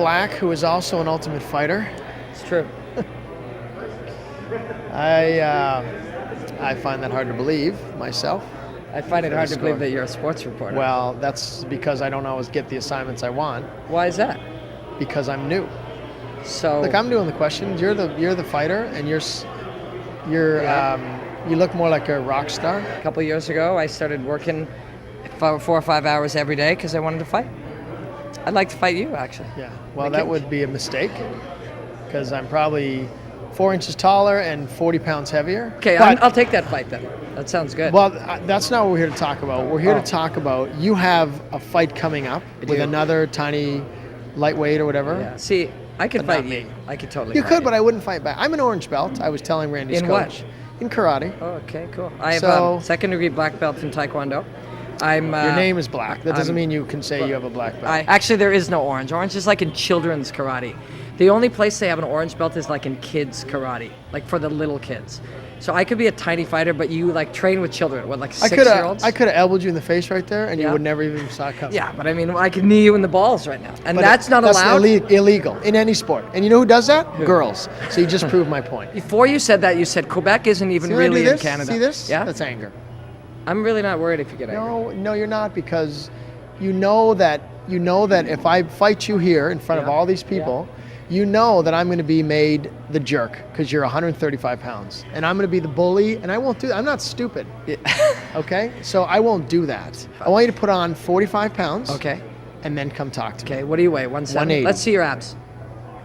Black, who is also an Ultimate Fighter. It's true. I find that hard to believe myself. I find it hard to believe that you're a sports reporter. Well, that's because I don't always get the assignments I want. Why is that? Because I'm new. So Look, I'm doing the questions. You're the fighter, and you look more like a rock star. a couple of years ago, I started working 4 or 5 hours every day because I wanted to fight. I'd like to fight you, actually. Yeah. Well, that would be a mistake because I'm probably 4 inches taller and 40 pounds heavier. Okay, But- I'll take that fight then. That sounds good. Well, that's not what we're here to talk about. We're here to talk about you have a fight coming up with another tiny lightweight or whatever. yeah. See, I could But fight not you. me. I could totally. You fight could, but I wouldn't fight back. I'm an orange belt. I was telling Randy's In what? coach. In karate. Oh, okay, cool. I have So- second-degree black belt in Taekwondo. I'm. Your name is black. That doesn't I'm- mean you can say you have a black belt. Actually, there is no orange. Orange is like in children's karate. The only place they have an orange belt is like in kids karate, like for the little kids. So I could be a tiny fighter, but you like train with children, what, like I could 6-year-olds? have elbowed you in the face right there, and you Yeah. would never even saw it coming. Yeah, but I mean, I could knee you in the balls right now, and But that's not allowed. Illegal in any sport. And you know who does that? Girls. So you just proved my point. Before you said that, you said Quebec isn't even See when I really do in this? Canada. See this? Yeah, That's anger. I'm really not worried if you get angry. No, you're not, because you know that if I fight you here in front of Yeah. all these people, you know that I'm going to be made the jerk because you're 135 pounds, and I'm going to be the bully, and I won't do that. I'm not stupid. Yeah. Okay, so I won't do that. I want you to put on 45 pounds. Okay. And then come talk to me. Okay. What do you weigh? 170. 180. Let's see your abs.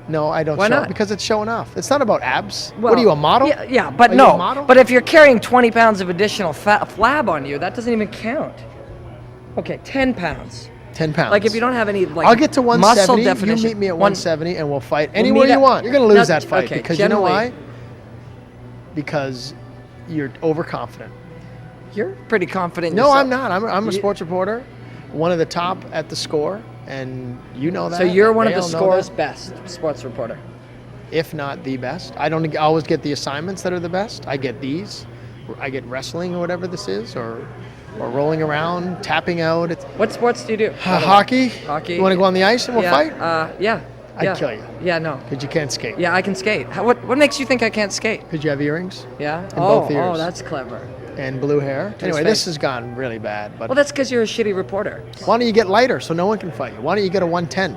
No, I don't Why show not? because it's showing off. It's not about abs. Well, what are you, a model? Yeah, but Are you a no. model? But if you're carrying 20 pounds of additional flab on you, that doesn't even count. Okay, 10 pounds. 10 pounds. Like if you don't have any like I'll get to muscle 170. definition. You meet me at 170 and we'll fight We'll anywhere meet you at- want. You're going to lose Now, that fight okay, because you know generally- why? Because you're overconfident. You're pretty confident. No, yourself. I'm not. I'm a You- sports reporter, one of the top at the Score, and you know that. So you're one of They the all know Score's that. best sports reporter. If not the best. I don't always get the assignments that are the best. I get these. I get wrestling or whatever this is, or rolling around, tapping out. It's What sports do you do? hockey. Hockey. You want to go on the ice and we'll yeah, fight? Yeah. I'd yeah. kill you. Yeah, no. Because you can't skate. Yeah, I can skate. What makes you think I can't skate? Because you have earrings Yeah. In both ears. Oh, that's clever. and blue hair. his Anyway, face. this has gone really bad. But Well, that's because you're a shitty reporter. why don't you get lighter so no one can fight you? Why don't you get a 110?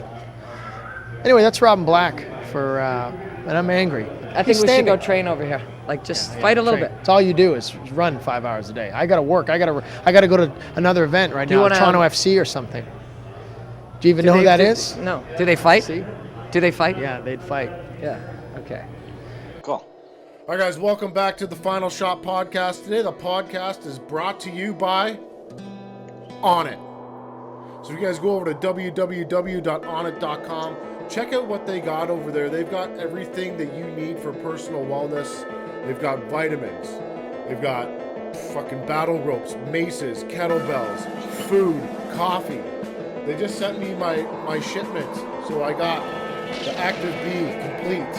Anyway, that's Robin Black for, and I'm angry. I think we should go train over here. Like, just fight a little Train. bit. It's all you do is run 5 hours a day. I got to work. I got to go to another event right Do you now, wanna- Toronto FC or something. Do you even know Do who they- that do- is? No. Do they fight? See? Do they fight? Yeah, they'd fight. Yeah. Okay. Cool. All right, guys, welcome back to the Final Shot Podcast. Today, the podcast is brought to you by Onnit. So, you guys go over to www.onnit.com. Check out what they got over there. They've got everything that you need for personal wellness. They've got vitamins. They've got fucking battle ropes, maces, kettlebells, food, coffee. They just sent me my shipment, so I got the Active B complete.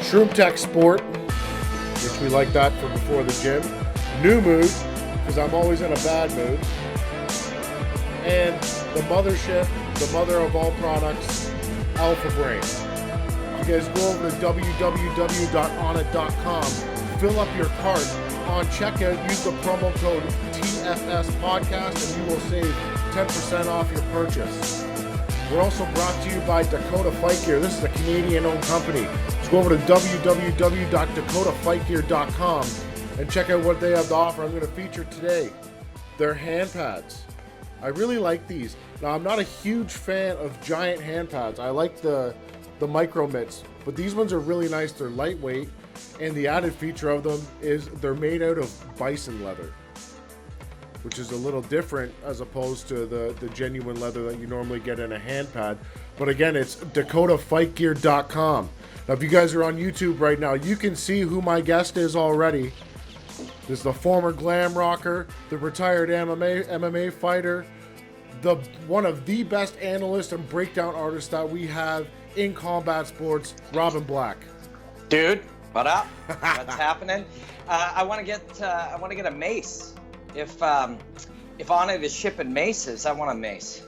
Shroom Tech Sport, which we like that for before the gym. New Mood, because I'm always in a bad mood. And the mothership, the mother of all products, Alpha Brain. You guys go over to www.onnit.com, fill up your cart. On checkout, use the promo code TFS Podcast and you will save 10% off your purchase. We're also brought to you by Dakota Fight Gear. This is a Canadian-owned company. So go over to www.dakotafightgear.com and check out what they have to offer. I'm going to feature today their hand pads. I really like these. Now, I'm not a huge fan of giant hand pads. I like the micro mitts, but these ones are really nice. They're lightweight, and the added feature of them is they're made out of bison leather, which is a little different as opposed to the genuine leather that you normally get in a hand pad. But again, it's DakotaFightGear.com. Now, if you guys are on YouTube right now, you can see who my guest is already. This is the former glam rocker, the retired MMA fighter, one of the best analysts and breakdown artists that we have in combat sports, Robin Black. Dude, what up? What's happening? I want to get a mace. If Onnit is shipping maces, I want a mace.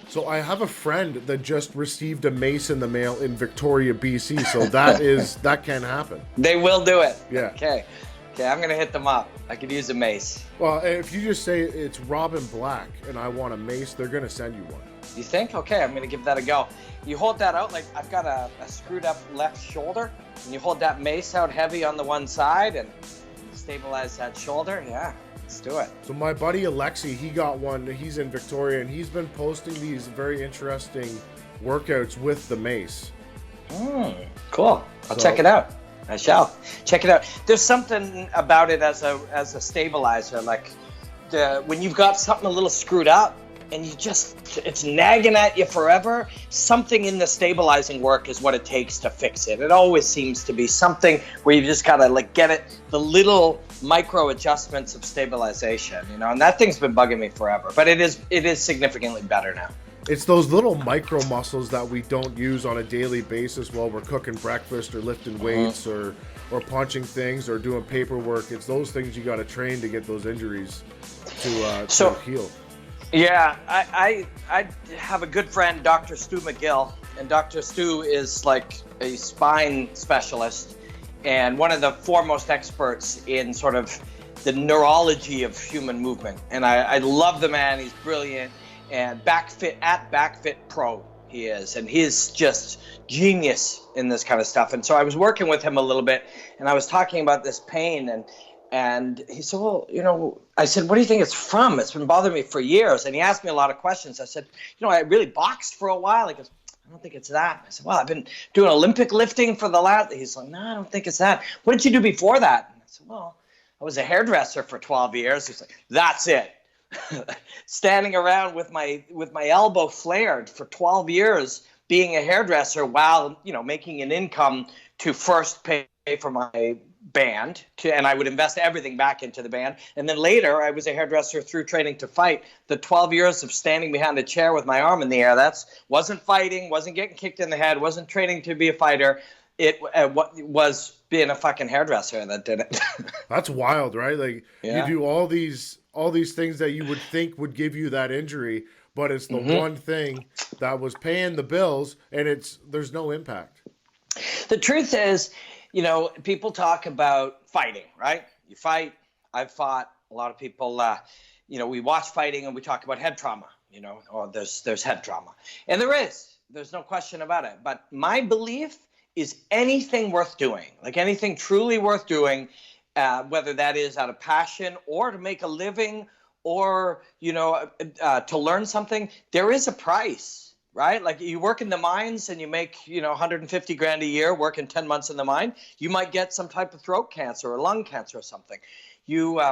So I have a friend that just received a mace in the mail in Victoria, BC. So that can happen. They will do it. Yeah. Okay, I'm gonna hit them up. I could use a mace. Well, if you just say it's Robin Black and I want a mace, they're gonna send you one. You think? Okay, I'm gonna give that a go. You hold that out like I've got a screwed up left shoulder, and you hold that mace out heavy on the one side and stabilize that shoulder. Yeah, let's do it. So my buddy Alexi, he got one. He's in Victoria, and he's been posting these very interesting workouts with the mace. Cool. I'll check it out. I shall check it out. There's something about it as a stabilizer, like when you've got something a little screwed up and it's nagging at you forever. Something in the stabilizing work is what it takes to fix it. It always seems to be something where you just gotta like get it, the little micro adjustments of stabilization, and that thing's been bugging me forever. But it is significantly better now. It's those little micro muscles that we don't use on a daily basis while we're cooking breakfast or lifting weights or punching things or doing paperwork. It's those things you got to train to get those injuries to heal. Yeah, I have a good friend, Dr. Stu McGill, and Dr. Stu is like a spine specialist and one of the foremost experts in sort of the neurology of human movement. And I love the man. He's brilliant. And BackFit Pro he is, and he's just genius in this kind of stuff. And so I was working with him a little bit, and I was talking about this pain, and he said, well, I said, what do you think it's from? It's been bothering me for years. And he asked me a lot of questions. I said, I really boxed for a while. He goes, I don't think it's that. I said, well, I've been doing Olympic lifting for the last. He's like, no, I don't think it's that. What did you do before that? And I said, well, I was a hairdresser for 12 years. He's like, that's it. Standing around with my elbow flared for 12 years being a hairdresser while making an income to first pay for my band and I would invest everything back into the band, and then later I was a hairdresser through training to fight. The 12 years of standing behind a chair with my arm in the air, wasn't fighting, wasn't getting kicked in the head, wasn't training to be a fighter. It was being a fucking hairdresser that did it. That's wild, right? Like you do all these things that you would think would give you that injury, but it's the one thing that was paying the bills, and there's no impact. The truth is, people talk about fighting, right? You fight, I've fought. A lot of people, we watch fighting and we talk about head trauma, or there's head trauma. And there's no question about it. But my belief is anything worth doing, like anything truly worth doing, whether that is out of passion or to make a living or, to learn something, there is a price, right? Like you work in the mines and you make, 150 grand a year working 10 months in the mine, you might get some type of throat cancer or lung cancer or something. You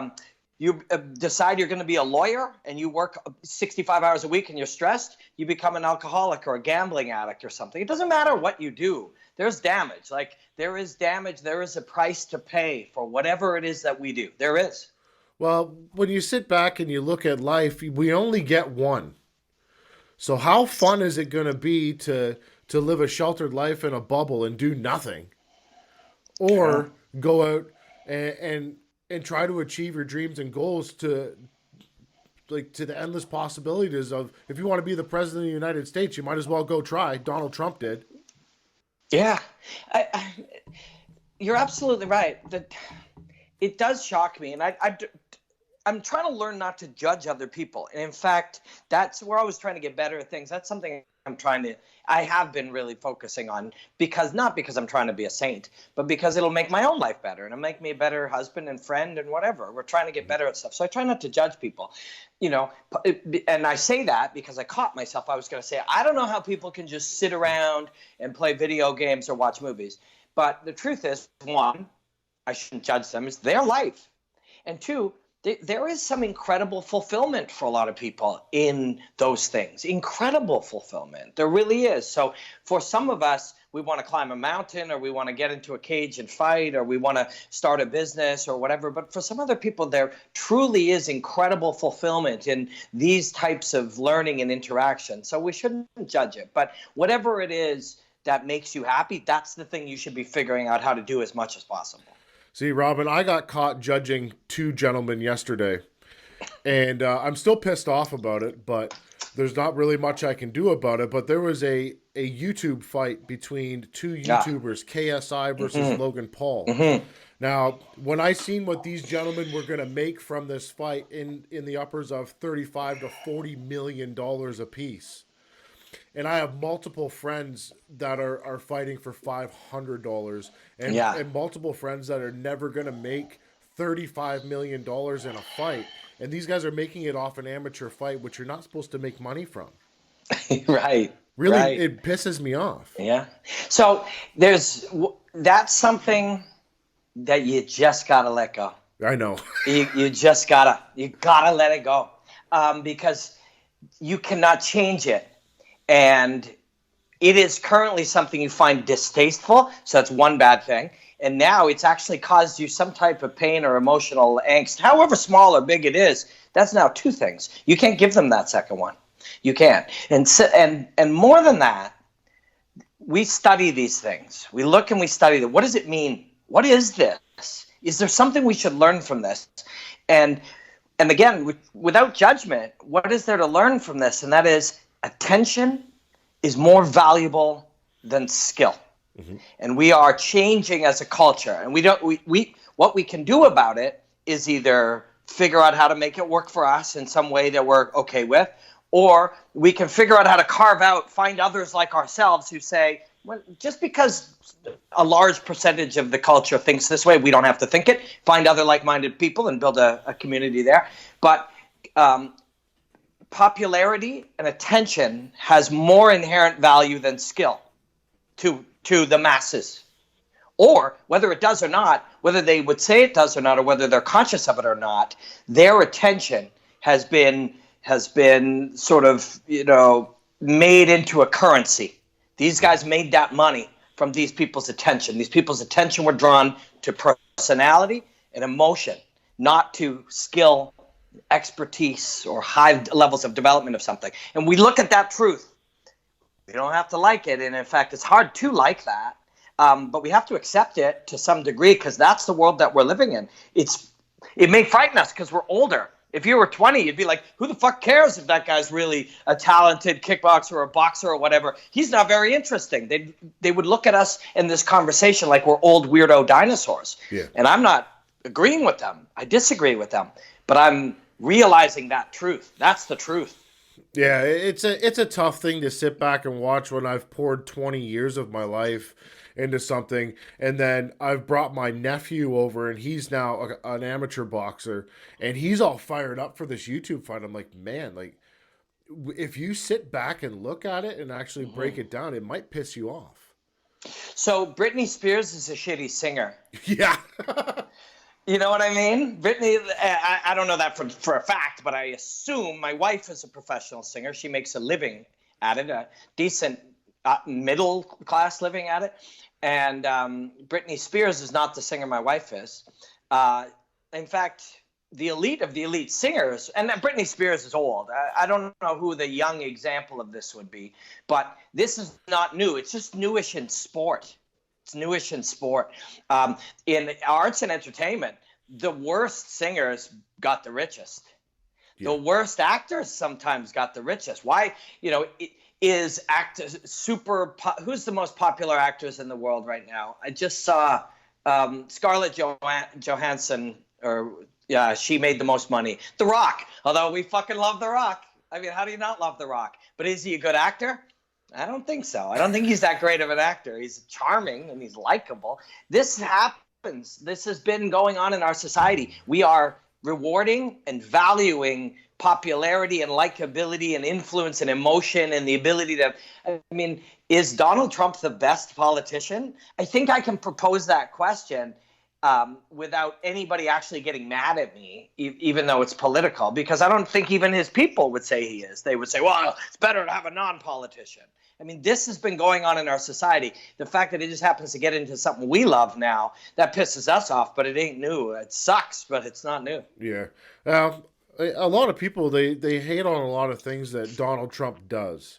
decide you're going to be a lawyer and you work 65 hours a week and you're stressed, you become an alcoholic or a gambling addict or something. It doesn't matter what you do. There's damage. Like there is damage. There is a price to pay for whatever it is that we do. There is. Well, when you sit back and you look at life, we only get one. So how fun is it going to be to live a sheltered life in a bubble and do nothing? Or go out and try to achieve your dreams and goals to the endless possibilities of, if you want to be the president of the United States, you might as well go try. Donald Trump did. Yeah, you're absolutely right. It does shock me, and I'm trying to learn not to judge other people. And in fact, we're always trying to get better at things. That's something I have been really focusing on, not because I'm trying to be a saint, but because it'll make my own life better and it'll make me a better husband and friend and whatever. We're trying to get better at stuff. So I try not to judge people, and I say that because I caught myself. I was going to say, I don't know how people can just sit around and play video games or watch movies. But the truth is, one, I shouldn't judge them. It's their life. And two, there is some incredible fulfillment for a lot of people in those things. Incredible fulfillment. There really is. So for some of us, we want to climb a mountain, or we want to get into a cage and fight, or we want to start a business or whatever. But for some other people, there truly is incredible fulfillment in these types of learning and interaction. So we shouldn't judge it. But whatever it is that makes you happy, that's the thing you should be figuring out how to do as much as possible. See, Robin, I got caught judging two gentlemen yesterday, and I'm still pissed off about it, but there's not really much I can do about it. But there was a YouTube fight between two YouTubers, KSI versus Logan Paul. Now, when I seen what these gentlemen were going to make from this fight in the uppers of 35 to 40 million dollars a piece, and I have multiple friends that are fighting for $500, and multiple friends that are never going to make $35 million in a fight, and these guys are making it off an amateur fight, which you're not supposed to make money from. Right. Really, right. It pisses me off. Yeah. So that's something that you just gotta let go. I know. you just gotta let it go, because you cannot change it, and it is currently something you find distasteful. So that's one bad thing. And now it's actually caused you some type of pain or emotional angst, however small or big it is. That's now two things. You can't give them that second one. You can't. And more than that, we study these things. We look and we study them. What does it mean? What is this? Is there something we should learn from this? And again, without judgment, what is there to learn from this? And that is, attention is more valuable than skill. Mm-hmm. And we are changing as a culture. And what we can do about it is either figure out how to make it work for us in some way that we're okay with, or we can figure out how to find others like ourselves who say, well, just because a large percentage of the culture thinks this way, we don't have to think it. Find other like-minded people and build a community there. But popularity and attention has more inherent value than skill to the masses. Or whether it does or not, whether they would say it does or not, or whether they're conscious of it or not, their attention has been sort of, made into a currency. These guys made that money from these people's attention. These people's attention were drawn to personality and emotion, not to skill, expertise, or high levels of development of something. And we look at that truth. We don't have to like it. And in fact, it's hard to like that. But we have to accept it to some degree, because that's the world that we're living in. It may frighten us because we're older. If you were 20, you'd be like, who the fuck cares if that guy's really a talented kickboxer or a boxer or whatever? He's not very interesting. They would look at us in this conversation like we're old weirdo dinosaurs. Yeah. And I'm not agreeing with them. I disagree with them. But I'm realizing that truth. That's the truth. Yeah, it's a tough thing to sit back and watch when I've poured 20 years of my life into something, and then I've brought my nephew over, and he's now an amateur boxer, and he's all fired up for this YouTube fight. I'm like, man, like, if you sit back and look at it and actually break it down, it might piss you off. So Britney Spears is a shitty singer. Yeah. You know what I mean? Britney, I don't know that for a fact, but I assume my wife is a professional singer. She makes a living at it, a decent middle class living at it. And Britney Spears is not the singer my wife is. In fact, the elite of the elite singers, and Britney Spears is old. I don't know who the young example of this would be, but this is not new. It's just newish in sport. It's newish in sport. In arts and entertainment, the worst singers got the richest. Yeah. The worst actors sometimes got the richest. Why? Is actors who's the most popular actors in the world right now? I just saw Scarlett Johansson, she made the most money. The Rock, although we fucking love The Rock. I mean, how do you not love The Rock? But is he a good actor? I don't think so. I don't think he's that great of an actor. He's charming and he's likable. This happens. This has been going on in our society. We are rewarding and valuing popularity and likability and influence and emotion and the ability to, is Donald Trump the best politician? I think I can propose that question without anybody actually getting mad at me, even though it's political, because I don't think even his people would say he is. They would say, well, it's better to have a non-politician. This has been going on in our society. The fact that it just happens to get into something we love now, that pisses us off, but it ain't new. It sucks, but it's not new. Yeah. A lot of people, they hate on a lot of things that Donald Trump does.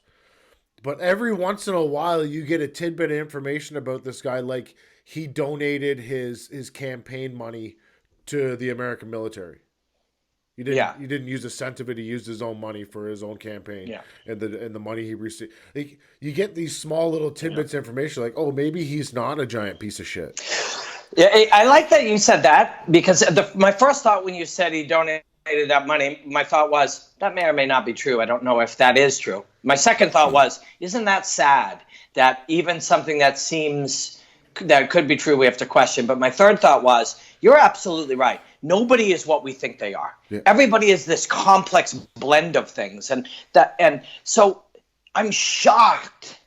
But every once in a while, you get a tidbit of information about this guy, like he donated his campaign money to the American military. He didn't use a cent of it. He used his own money for his own campaign. Yeah. And the money he received. Like, you get these small little tidbits of information, like, oh, maybe he's not a giant piece of shit. Yeah, I like that you said that, because my first thought when you said he donated that money, my thought was that may or may not be true. I don't know if that is true. My second thought was, isn't that sad that even something that seems that could be true we have to question? But my third thought was, you're absolutely right. Nobody is what we think they are. Yeah. Everybody is this complex blend of things, and so I'm shocked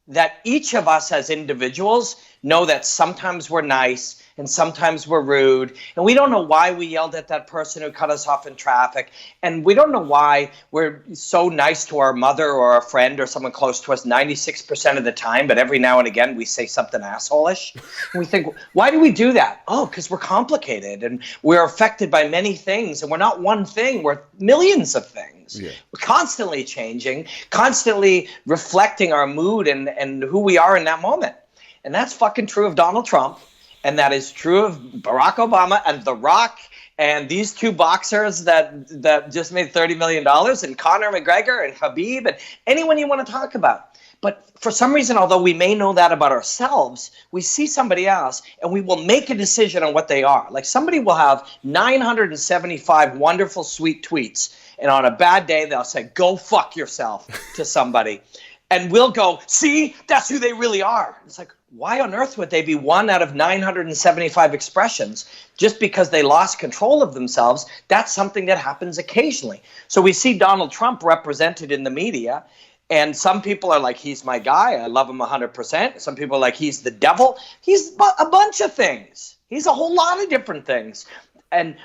that each of us as individuals know that sometimes we're nice and sometimes we're rude, and we don't know why we yelled at that person who cut us off in traffic, and we don't know why we're so nice to our mother or a friend or someone close to us 96% of the time, but every now and again we say something asshole-ish. And we think, why do we do that? Oh, because we're complicated and we're affected by many things, and we're not one thing, we're millions of things. Yeah. We're constantly changing, constantly reflecting our mood and who we are in that moment. And that's fucking true of Donald Trump. And that is true of Barack Obama and The Rock and these two boxers that just made $30 million, and Conor McGregor and Khabib and anyone you want to talk about. But for some reason, although we may know that about ourselves, we see somebody else and we will make a decision on what they are. Like, somebody will have 975 wonderful, sweet tweets, and on a bad day, they'll say, go fuck yourself to somebody. And we'll go, see, that's who they really are. It's like, why on earth would they be one out of 975 expressions just because they lost control of themselves? That's something that happens occasionally. So we see Donald Trump represented in the media, and some people are like, he's my guy, I love him 100%. Some people are like, he's the devil. He's a bunch of things. He's a whole lot of different things. And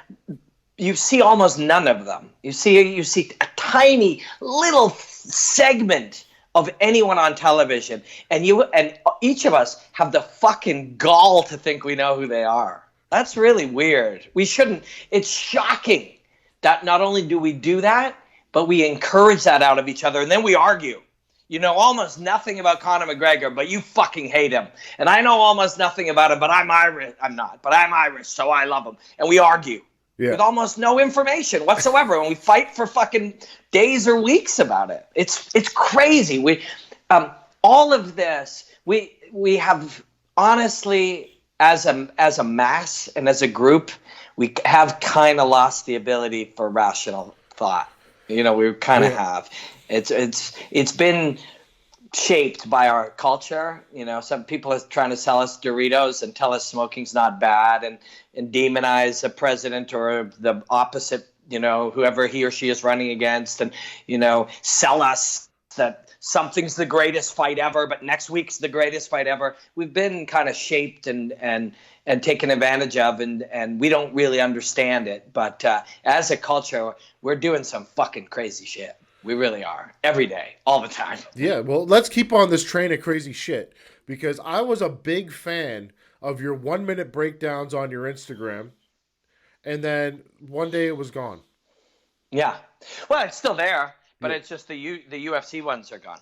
you see almost none of them. You see a tiny little segment of anyone on television, and each of us have the fucking gall to think we know who they are. That's really weird. We shouldn't. It's shocking that not only do we do that, but we encourage that out of each other, and then we argue. You know almost nothing about Conor McGregor, but you fucking hate him. And I know almost nothing about him, but I'm Irish. I'm not, but I'm Irish, so I love him. And we argue. Yeah. With almost no information whatsoever, and we fight for fucking days or weeks about it. It's crazy. We all of this we have, honestly, as a mass and as a group, we have kind of lost the ability for rational thought. You know, we kind of have. It's been shaped by our culture. You know, some people are trying to sell us Doritos and tell us smoking's not bad, and demonize a president or the opposite, you know, whoever he or she is running against, and, you know, sell us that something's the greatest fight ever, but next week's the greatest fight ever. We've been kind of shaped and taken advantage of, and we don't really understand it. But as a culture, we're doing some fucking crazy shit. We really are. Every day. All the time. Yeah, well, let's keep on this train of crazy shit, because I was a big fan of your 1-minute breakdowns on your Instagram, and then one day it was gone. Yeah. Well, it's still there, but it's just the UFC ones are gone.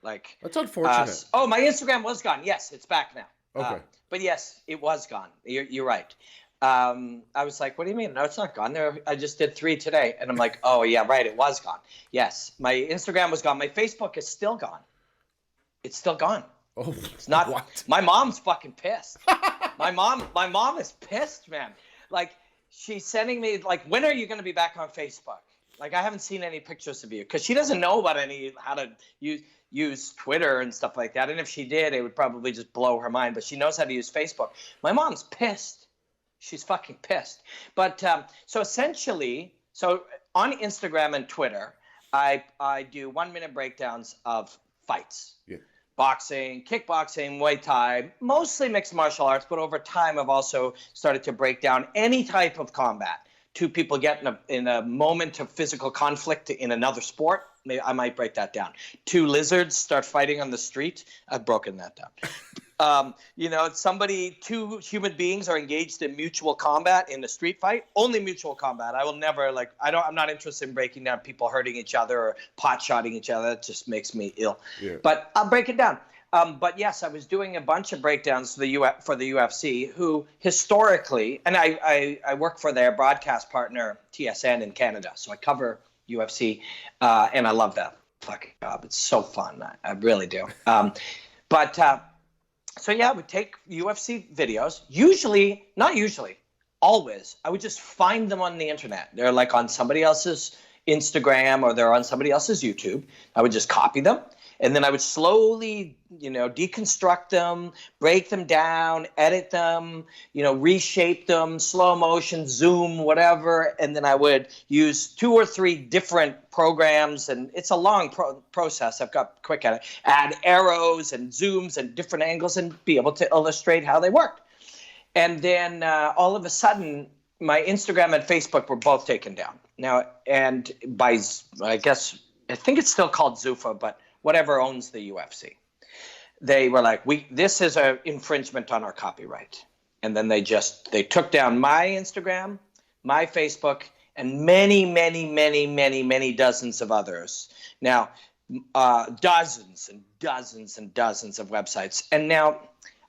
Like, that's unfortunate. My Instagram was gone. Yes, it's back now. Okay. But yes, it was gone. You're right. I was like, what do you mean? No, it's not gone. I just did 3 today. And I'm like, oh, yeah, right. It was gone. Yes. My Instagram was gone. My Facebook is still gone. It's still gone. Oh, it's not. What? My mom's fucking pissed. My mom is pissed, man. Like, she's sending me, like, when are you going to be back on Facebook? Like, I haven't seen any pictures of you, because she doesn't know about how to use Twitter and stuff like that. And if she did, it would probably just blow her mind. But she knows how to use Facebook. My mom's pissed. She's fucking pissed. But so essentially, on Instagram and Twitter, I do 1-minute breakdowns of fights. Yeah. Boxing, kickboxing, Muay Thai, mostly mixed martial arts, but over time I've also started to break down any type of combat. 2 people get in a moment of physical conflict in another sport, maybe I might break that down. 2 lizards start fighting on the street, I've broken that down. 2 human beings are engaged in mutual combat in a street fight, only mutual combat. I will never, I'm not interested in breaking down people hurting each other or pot shotting each other. It just makes me ill. Yeah. But I'll break it down. But yes, I was doing a bunch of breakdowns for the UFC, who historically, and I work for their broadcast partner TSN in Canada, so I cover UFC, and I love that fucking job. It's so fun. I really do. So yeah, I would take UFC videos. Always. I would just find them on the internet. They're like on somebody else's Instagram or they're on somebody else's YouTube. I would just copy them. And then I would slowly, deconstruct them, break them down, edit them, reshape them, slow motion, zoom, whatever. And then I would use 2 or 3 different programs. And it's a long process. I've got quick at it. Add arrows and zooms and different angles and be able to illustrate how they worked. And then all of a sudden, my Instagram and Facebook were both taken down. Now, and by, I think it's still called Zuffa, but whatever owns the UFC. They were like, this is an infringement on our copyright. And then they took down my Instagram, my Facebook, and many, many, many, many, many dozens of others. Now, dozens and dozens and dozens of websites. And now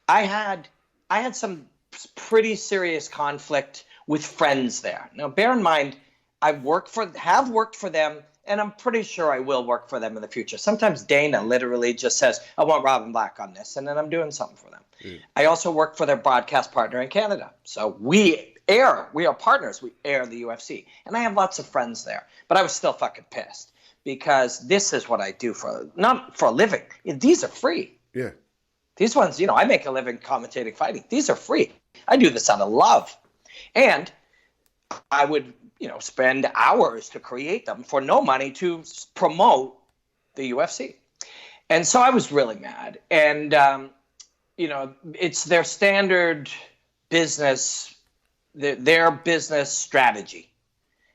I had some pretty serious conflict with friends there. Now, bear in mind, have worked for them, and I'm pretty sure I will work for them in the future. Sometimes Dana literally just says, I want Robin Black on this, and then I'm doing something for them. I also work for their broadcast partner in Canada. So we are partners. We air the UFC. And I have lots of friends there. But I was still fucking pissed because this is what I do not for a living. These are free. Yeah. These ones, I make a living commentating fighting. These are free. I do this out of love. And I would spend hours to create them for no money to promote the UFC. And so I was really mad. And, it's their standard business, their business strategy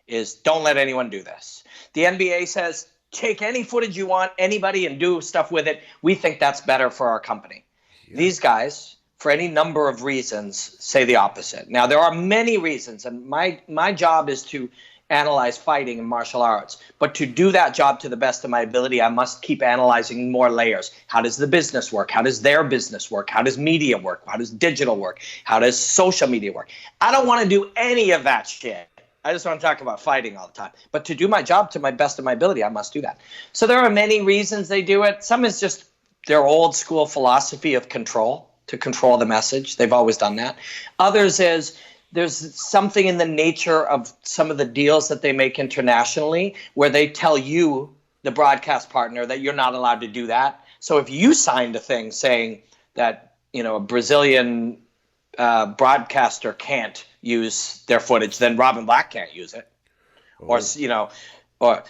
is don't let anyone do this. The NBA says, take any footage you want, anybody, and do stuff with it. We think that's better for our company. Yeah. These guys, for any number of reasons, say the opposite. Now, there are many reasons, and my job is to analyze fighting and martial arts. But to do that job to the best of my ability, I must keep analyzing more layers. How does the business work? How does their business work? How does media work? How does digital work? How does social media work? I don't want to do any of that shit. I just want to talk about fighting all the time. But to do my job to my best of my ability, I must do that. So there are many reasons they do it. Some is just their old school philosophy of control, to control the message. They've always done that. Others is there's something in the nature of some of the deals that they make internationally where they tell you, the broadcast partner, that you're not allowed to do that. So if you signed a thing saying that, a Brazilian broadcaster can't use their footage, then Robin Black can't use it. Oh. Or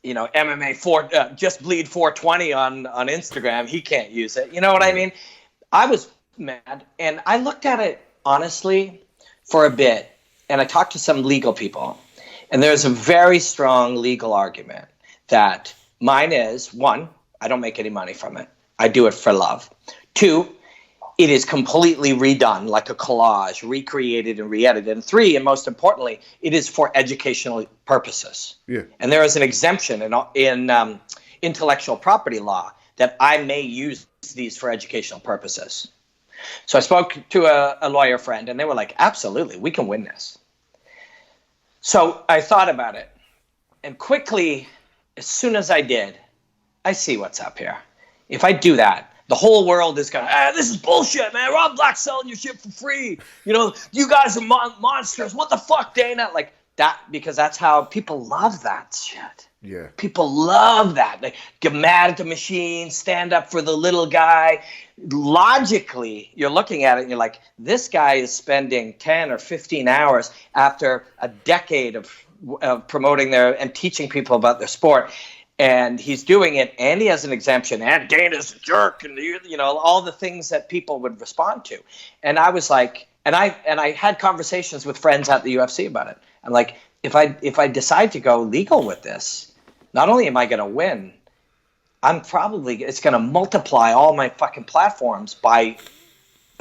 MMA Just Bleed 420 on Instagram, he can't use it. You know what I mean? I was mad, and I looked at it honestly for a bit, and I talked to some legal people, and there's a very strong legal argument that mine is, 1, I don't make any money from it. I do it for love. 2, it is completely redone, like a collage, recreated and re-edited. And 3, and most importantly, it is for educational purposes. Yeah. And there is an exemption in intellectual property law that I may use these for educational purposes. So I spoke to a lawyer friend, and they were like, absolutely, we can win this. So I thought about it. And quickly, as soon as I did, I see what's up here. If I do that, the whole world is going, this is bullshit, man. Rob Black's selling your shit for free. You guys are monsters. What the fuck, Dana? Like that, because that's how people love that shit. Yeah. People love that. They get mad at the machine, stand up for the little guy. Logically, you're looking at it and you're like, this guy is spending 10 or 15 hours after a decade of promoting and teaching people about their sport. And he's doing it, and he has an exemption, and Dana's a jerk, and all the things that people would respond to. And I was like, and I had conversations with friends at the UFC about it. I'm like, if I decide to go legal with this, not only am I going to win, it's going to multiply all my fucking platforms by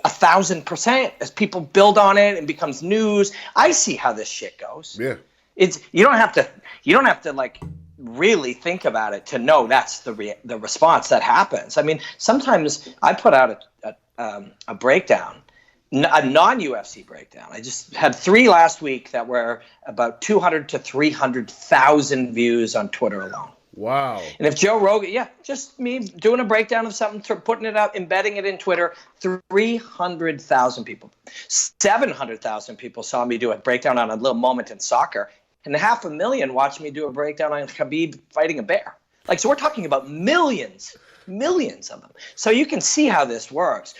1,000% as people build on it and becomes news. I see how this shit goes. Yeah, you don't have to like really think about it to know that's the response that happens. I mean, sometimes I put out a breakdown, a non-UFC breakdown. I just had 3 last week that were about 200 to 300,000 views on Twitter alone. Wow. And if Joe Rogan, just me doing a breakdown of something, putting it up, embedding it in Twitter, 300,000 people. 700,000 people saw me do a breakdown on a little moment in soccer, and 500,000 watched me do a breakdown on Khabib fighting a bear. Like, so we're talking about millions of them. So you can see how this works.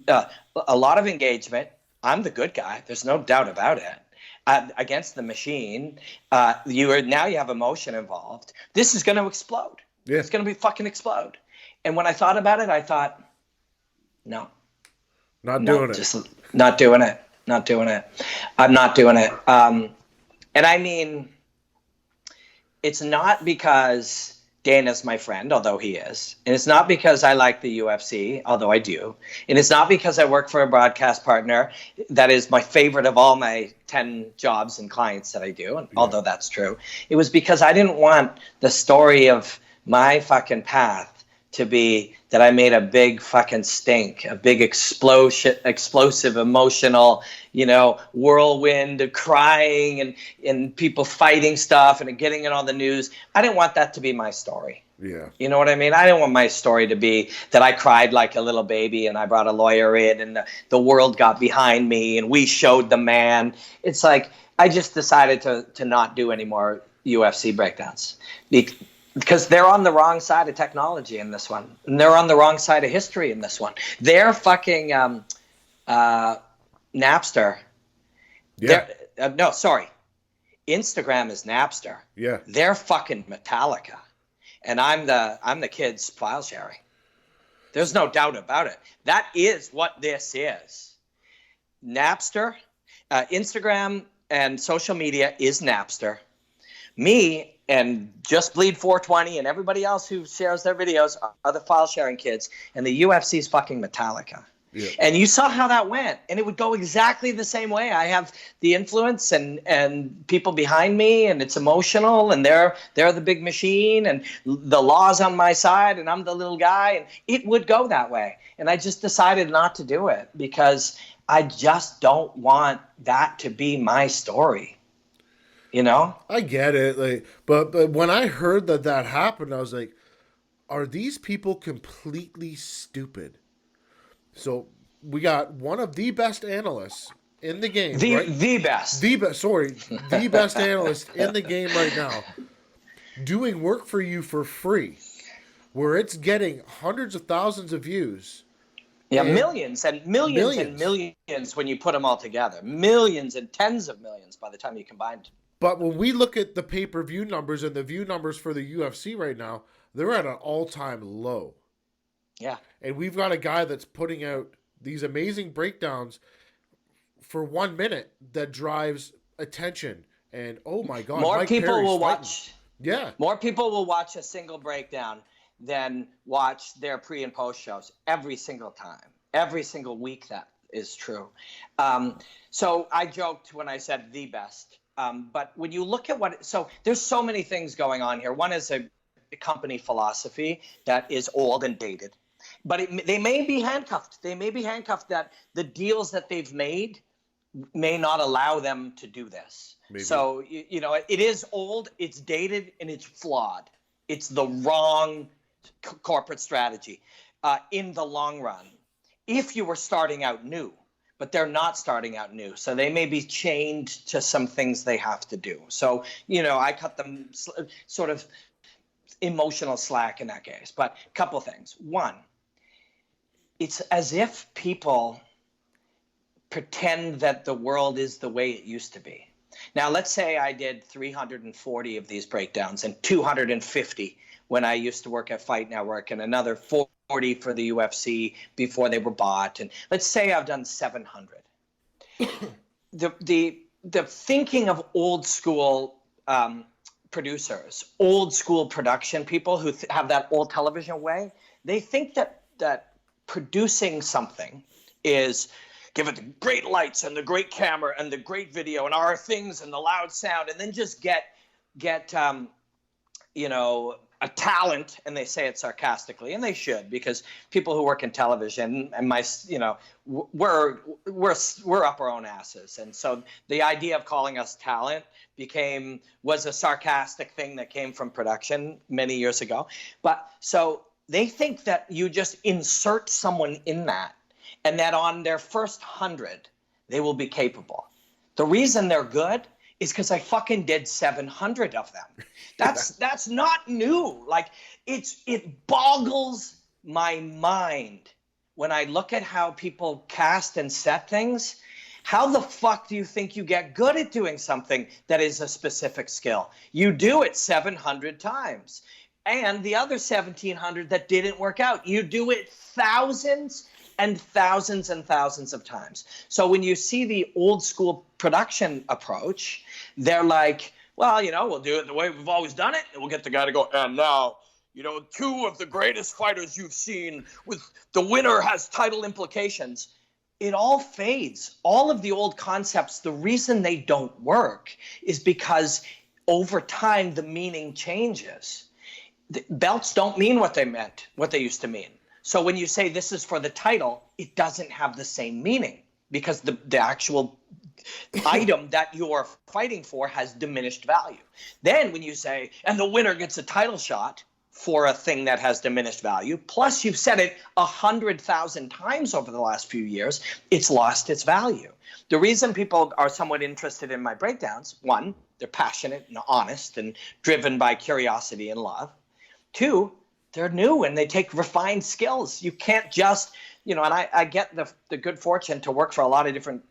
A lot of engagement. I'm the good guy. There's no doubt about it. Against the machine, you have emotion involved. This is going to explode. Yeah. It's going to be fucking explode. And when I thought about it, I thought, no, doing it. Just not doing it. Not doing it. I'm not doing it. And I mean, it's not because Dana's my friend, although he is. And it's not because I like the UFC, although I do. And it's not because I work for a broadcast partner that is my favorite of all my 10 jobs and clients that I do, and although that's true. It was because I didn't want the story of my fucking path to be that I made a big fucking stink, a big explosive, emotional, whirlwind of crying and people fighting stuff and getting it on the news. I didn't want that to be my story. Yeah. You know what I mean? I didn't want my story to be that I cried like a little baby and I brought a lawyer in and the world got behind me and we showed the man. It's like I just decided to not do any more UFC breakdowns. Because they're on the wrong side of technology in this one. And they're on the wrong side of history in this one. They're fucking Napster. Yeah. Instagram is Napster. Yeah. They're fucking Metallica. And I'm the kid's file sharing. There's no doubt about it. That is what this is. Napster, Instagram and social media is Napster. Me and Just Bleed 420 and everybody else who shares their videos are the file sharing kids, and the UFC's fucking Metallica. Yeah. And you saw how that went, and it would go exactly the same way. I have the influence and people behind me, and it's emotional, and they're the big machine, and the law's on my side, and I'm the little guy, and it would go that way. And I just decided not to do it because I just don't want that to be my story. I get it, but when I heard that happened, I was like, are these people completely stupid? So we got one of the best analysts in the game, right? The best analyst in the game right now, doing work for you for free, where it's getting hundreds of thousands of views. Yeah, millions and millions and millions when you put them all together. Millions and tens of millions by the time you combine them. But when we look at the pay-per-view numbers and the view numbers for the UFC right now, they're at an all-time low. Yeah. And we've got a guy that's putting out these amazing breakdowns for 1 minute that drives attention. And, oh my God. More people will watch. Yeah. More people will watch a single breakdown than watch their pre and post shows every single time. Every single week that is true. So I joked when I said the best. But when you look at so there's so many things going on here. One is a company philosophy that is old and dated, but they may be handcuffed. They may be handcuffed that the deals that they've made may not allow them to do this. Maybe. So, it is old, it's dated, and it's flawed. It's the wrong corporate strategy in the long run. If you were starting out new. But they're not starting out new. So they may be chained to some things they have to do. So, I cut them sort of emotional slack in that case. But a couple things. One, it's as if people pretend that the world is the way it used to be. Now, let's say I did 340 of these breakdowns and 250 when I used to work at Fight Network and another 40 for the UFC before they were bought. And let's say I've done 700. The thinking of old school producers, old school production people who have that old television way, they think that producing something is give it the great lights and the great camera and the great video and our things and the loud sound, and then just get a talent, and they say it sarcastically, and they should, because people who work in television and we're up our own asses, and so the idea of calling us talent was a sarcastic thing that came from production many years ago. But so they think that you just insert someone in that, and that on their first 100 they will be capable. The reason they're good is because I fucking did 700 of them. That's not new. Like, it boggles my mind when I look at how people cast and set things. How the fuck do you think you get good at doing something that is a specific skill? You do it 700 times. And the other 1,700 that didn't work out, you do it thousands and thousands and thousands of times. So when you see the old school production approach, they're like, well, we'll do it the way we've always done it, and we'll get the guy to go, and now, two of the greatest fighters you've seen, with the winner has title implications. It all fades. All of the old concepts, the reason they don't work is because over time the meaning changes. The belts don't mean what they used to mean. So when you say this is for the title, it doesn't have the same meaning, because the actual item that you're fighting for has diminished value. Then when you say, and the winner gets a title shot for a thing that has diminished value, plus you've said it 100,000 times over the last few years, it's lost its value. The reason people are somewhat interested in my breakdowns, one, they're passionate and honest and driven by curiosity and love. Two, they're new and they take refined skills. You can't just, and I get the good fortune to work for a lot of different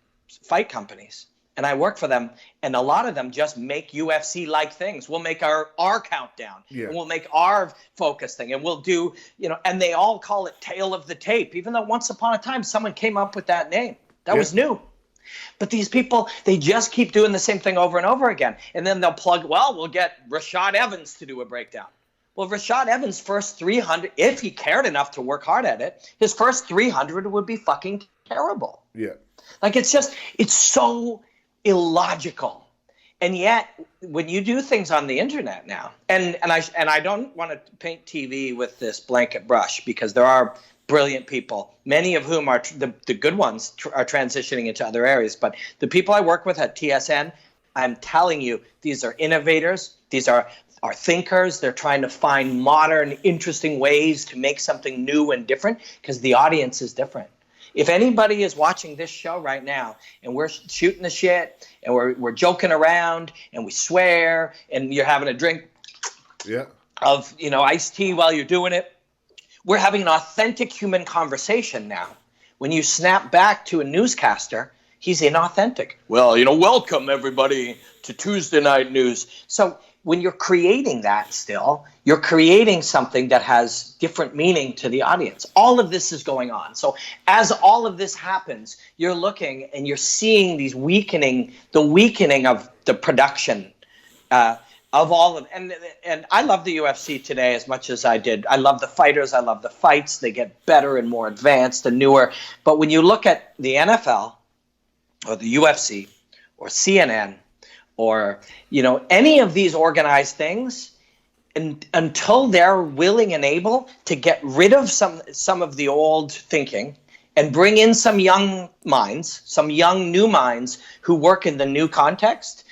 fight companies, and I work for them, and a lot of them just make UFC-like things. We'll make our countdown, and we'll make our focus thing, and we'll do, and they all call it Tale of the Tape, even though once upon a time someone came up with that name. That was new. But these people, they just keep doing the same thing over and over again, and then they'll we'll get Rashad Evans to do a breakdown. Well, Rashad Evans' first 300, if he cared enough to work hard at it, his first 300 would be fucking terrible. Yeah. Like, it's so illogical. And yet, when you do things on the internet now, and I don't want to paint TV with this blanket brush, because there are brilliant people, many of whom are the good ones are transitioning into other areas. But the people I work with at TSN, I'm telling you, these are innovators. These are thinkers. They're trying to find modern, interesting ways to make something new and different, because the audience is different. If anybody is watching this show right now and we're shooting the shit and we're joking around and we swear and you're having a drink of iced tea while you're doing it, we're having an authentic human conversation now. When you snap back to a newscaster, he's inauthentic. Well, welcome everybody to Tuesday Night News. So when you're creating that still, you're creating something that has different meaning to the audience. All of this is going on. So as all of this happens, you're looking and you're seeing the weakening of the production of all of, and I love the UFC today as much as I did. I love the fighters. I love the fights. They get better and more advanced and newer. But when you look at the NFL or the UFC or CNN, or any of these organized things, and until they're willing and able to get rid of some of the old thinking and bring in some young minds, some young new minds who work in the new context,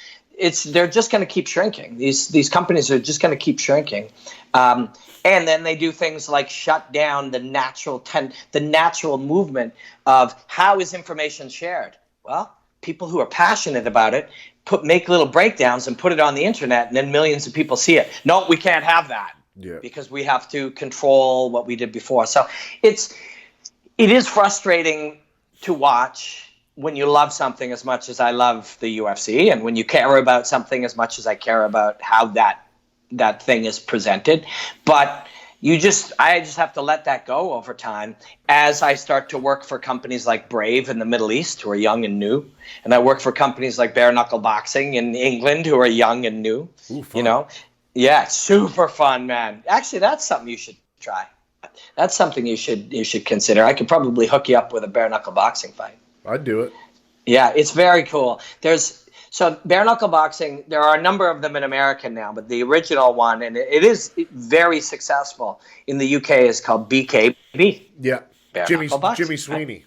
they're just going to keep shrinking. These companies are just going to keep shrinking, and then they do things like shut down the natural movement of how is information shared. Well, people who are passionate about it make little breakdowns and put it on the internet, and then millions of people see it. No, we can't have that, because we have to control what we did before. So it is frustrating to watch when you love something as much as I love the UFC, and when you care about something as much as I care about how that thing is presented. But I just have to let that go over time as I start to work for companies like Brave in the Middle East, who are young and new. And I work for companies like Bare Knuckle Boxing in England, who are young and new. Ooh, fun. Yeah, super fun, man. Actually, that's something you should try. That's something you should consider. I could probably hook you up with a Bare Knuckle Boxing fight. I'd do it. Yeah, it's very cool. So bare knuckle boxing, there are a number of them in America now, but the original one, and it is very successful in the UK, is called BKB. Yeah. Bare knuckle boxing. Jimmy Sweeney.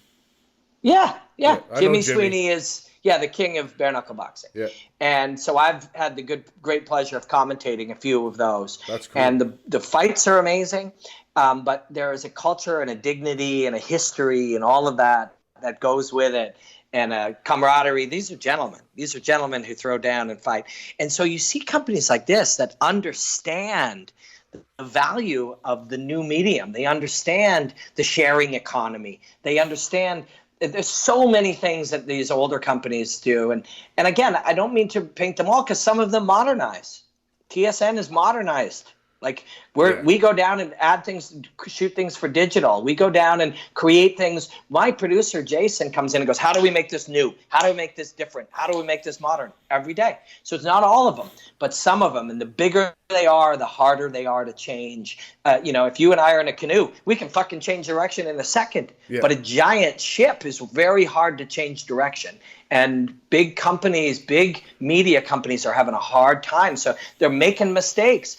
Yeah. I know Jimmy Jimmy. Sweeney is the king of bare knuckle boxing. Yeah. And so I've had the great pleasure of commentating a few of those. That's cool. And the fights are amazing, but there is a culture and a dignity and a history and all of that goes with it, and a camaraderie. These are gentlemen. These are gentlemen who throw down and fight. And so you see companies like this that understand the value of the new medium. They understand the sharing economy. They understand there's so many things that these older companies do. And again, I don't mean to paint them all, because some of them modernize. TSN is modernized. Like we go down and add things, shoot things for digital. We go down and create things. My producer, Jason, comes in and goes, how do we make this new? How do we make this different? How do we make this modern? Every day. So it's not all of them, but some of them. And the bigger they are, the harder they are to change. If you and I are in a canoe, we can fucking change direction in a second. Yeah. But a giant ship is very hard to change direction. And big companies, big media companies are having a hard time. So they're making mistakes.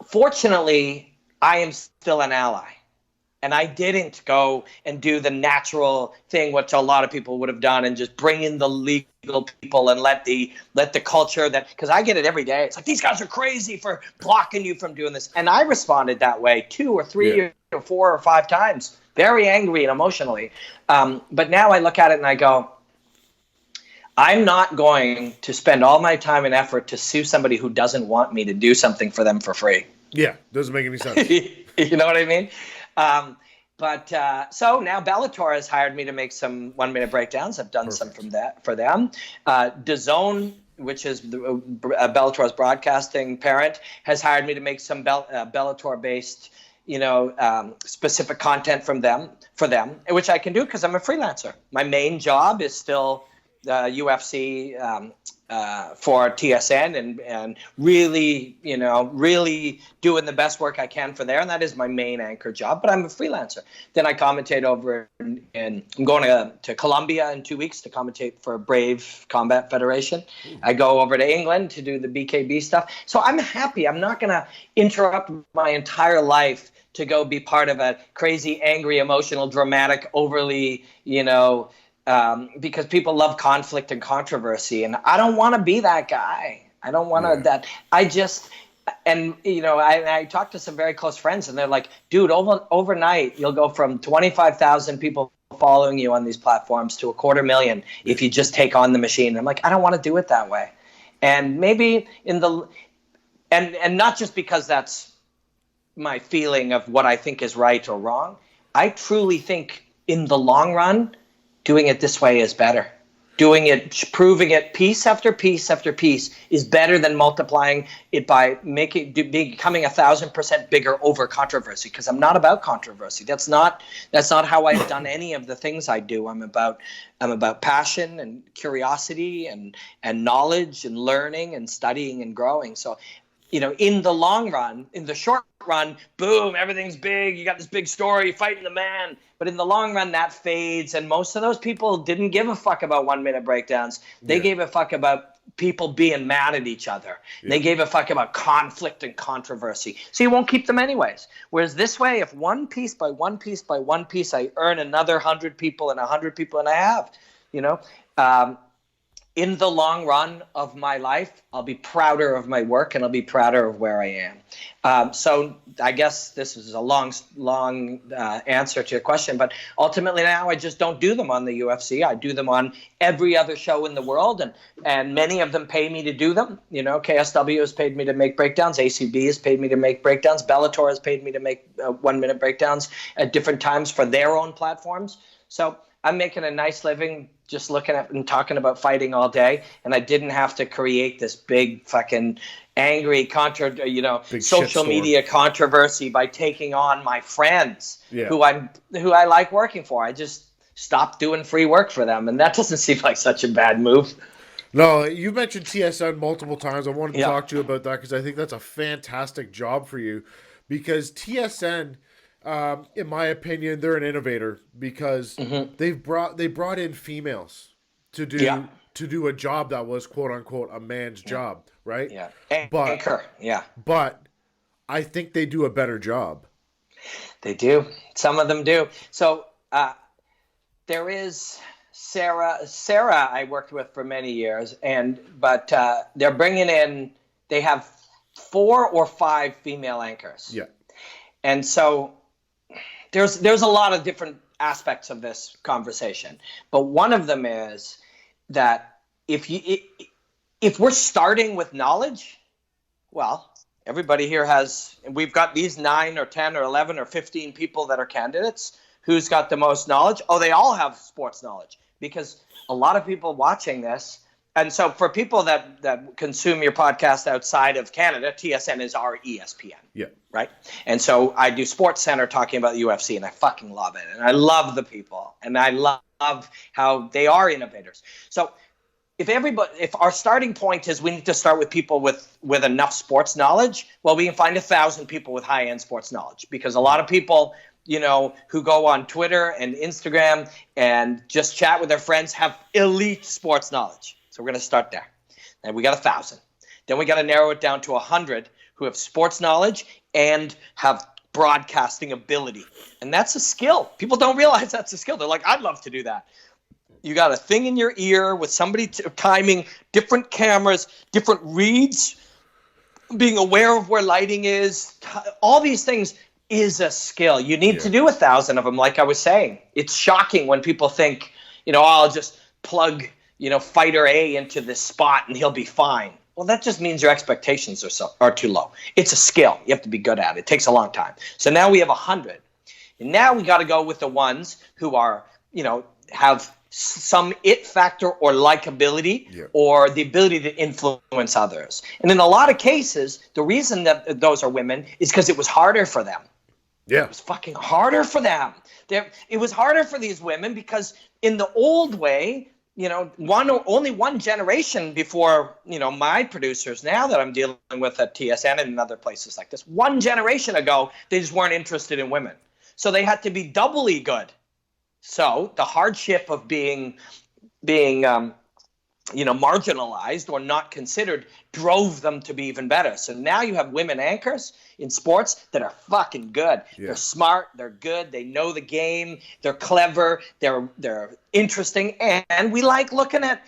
Fortunately, I am still an ally. And I didn't go and do the natural thing, which a lot of people would have done, and just bring in the legal people and let the culture because I get it every day. It's like, these guys are crazy for blocking you from doing this. And I responded that way 2 or 3 or 4 or 5 times, very angry and emotionally. But now I look at it and I go, I'm not going to spend all my time and effort to sue somebody who doesn't want me to do something for them for free. Yeah, doesn't make any sense. You know what I mean? So now Bellator has hired me to make some 1-minute breakdowns. I've done some for them. DAZN, which is Bellator's broadcasting parent, has hired me to make some Bellator-based, specific content for them, which I can do because I'm a freelancer. My main job is still UFC for TSN and really, really doing the best work I can for there. And that is my main anchor job, but I'm a freelancer. Then I commentate over and I'm going to Colombia in 2 weeks to commentate for Brave Combat Federation. I go over to England to do the BKB stuff. So I'm happy. I'm not going to interrupt my entire life to go be part of a crazy, angry, emotional, dramatic, overly, because people love conflict and controversy, and I don't want to be that guy. I don't want to that. I just, and I talked to some very close friends, and they're like, dude, overnight you'll go from 25,000 people following you on these platforms to 250,000 if you just take on the machine. And I'm like, I don't want to do it that way. And maybe and not just because that's my feeling of what I think is right or wrong. I truly think in the long run, doing it this way is better. Doing it, proving it piece after piece after piece is better than multiplying it by becoming 1,000% bigger over controversy. Because I'm not about controversy. That's not how I've done any of the things I do. I'm about passion and curiosity and knowledge and learning and studying and growing. So, in the long run, in the short run, boom, everything's big. You got this big story, fighting the man. But in the long run, that fades. And most of those people didn't give a fuck about 1-minute breakdowns. They gave a fuck about people being mad at each other. Yeah. They gave a fuck about conflict and controversy. So you won't keep them anyways. Whereas this way, if one piece by one piece by one piece, I earn another 100 people and 100 people and a half, in the long run of my life, I'll be prouder of my work and I'll be prouder of where I am. So I guess this is a long answer to your question, but ultimately now I just don't do them on the UFC. I do them on every other show in the world, and many of them pay me to do them. KSW has paid me to make breakdowns. ACB has paid me to make breakdowns. Bellator has paid me to make 1-minute breakdowns at different times for their own platforms. So I'm making a nice living just looking at and talking about fighting all day, and I didn't have to create this big fucking angry social media controversy by taking on my friends who I like working for. I just stopped doing free work for them, and that doesn't seem like such a bad move. No, you mentioned TSN multiple times. I wanted to talk to you about that because I think that's a fantastic job for you, because TSN, in my opinion, they're an innovator because they brought in females to do Yeah. to do a job that was quote unquote a man's job, right? Yeah. But Anchor. Yeah. but I think they do a better job. They do. Some of them do. So there is Sarah. Sarah, I worked with for many years, but they're bringing in. They have 4 or 5 female anchors. Yeah. And so there's a lot of different aspects of this conversation, but one of them is that if we're starting with knowledge, well, everybody here we've got these 9 or 10 or 11 or 15 people that are candidates. Who's got the most knowledge? Oh, they all have sports knowledge, because a lot of people watching this. And so for people that consume your podcast outside of Canada, TSN is our ESPN. Yeah. Right. And so I do Sports Center talking about the UFC, and I fucking love it. And I love the people, and I love how they are innovators. So if our starting point is we need to start with people with enough sports knowledge, well, we can find 1,000 people with high-end sports knowledge, because a lot of people, who go on Twitter and Instagram and just chat with their friends have elite sports knowledge. So we're going to start there. And we got 1,000. Then we got to narrow it down to 100 who have sports knowledge and have broadcasting ability. And that's a skill. People don't realize that's a skill. They're like, I'd love to do that. You got a thing in your ear with somebody timing, different cameras, different reads, being aware of where lighting is. All these things is a skill. You need to do 1,000 of them, like I was saying. It's shocking when people think, I'll just plug fighter A into this spot and he'll be fine. Well, that just means your expectations are too low. It's a skill. You have to be good at it. It takes a long time. So now we have 100. And now we got to go with the ones who are, have some it factor or likability or the ability to influence others. And in a lot of cases, the reason that those are women is because it was harder for them. Yeah. It was fucking harder for them. It was harder for these women because in the old way, only one generation before, my producers now that I'm dealing with at TSN and in other places like this, one generation ago, they just weren't interested in women. So they had to be doubly good. So the hardship of being marginalized or not considered drove them to be even better. So now you have women anchors in sports that are fucking good. Yeah. They're smart, they're good, they know the game, they're clever, they're interesting, and we like looking at,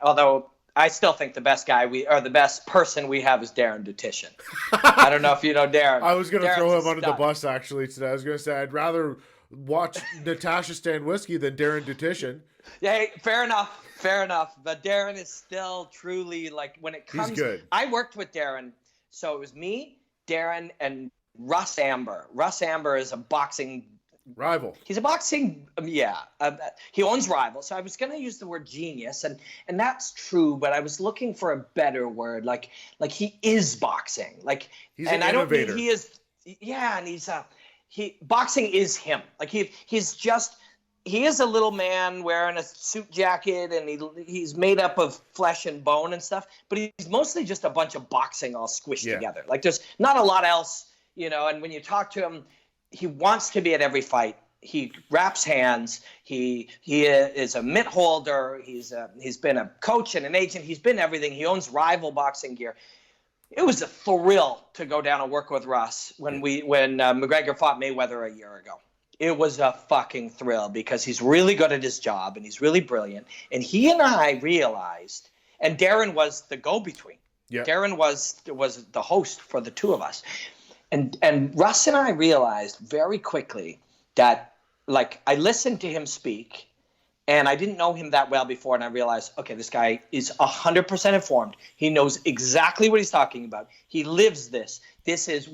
although I still think the best the best person we have is Darren Dutition. I don't know if you know Darren. I was going to throw him under the bus actually today. I was going to say I'd rather watch Natasha Stanwiski than Darren Dutition. Yeah, fair enough. But Darren is still truly, like, when it comes... He's good. I worked with Darren. So it was me, Darren, and Russ Amber. Russ Amber is a boxing... rival. He's a boxing... he owns Rival. So I was going to use the word genius, and that's true, but I was looking for a better word. Like he is boxing. Like, he's an innovator. I don't mean he is... Yeah, and boxing is him. Like, he's just... He is a little man wearing a suit jacket, and he's made up of flesh and bone and stuff, but he's mostly just a bunch of boxing all squished together. Like, there's not a lot else, and when you talk to him, he wants to be at every fight. He wraps hands. He is a mitt holder. He's been a coach and an agent. He's been everything. He owns Rival boxing gear. It was a thrill to go down and work with Russ when McGregor fought Mayweather a year ago. It was a fucking thrill because he's really good at his job and he's really brilliant. And he and I realized, and Darren was the go-between. Yeah. Darren was the host for the two of us. And Russ and I realized very quickly that, like, I listened to him speak and I didn't know him that well before, and I realized, okay, this guy is 100% informed. He knows exactly what he's talking about. He lives this. This is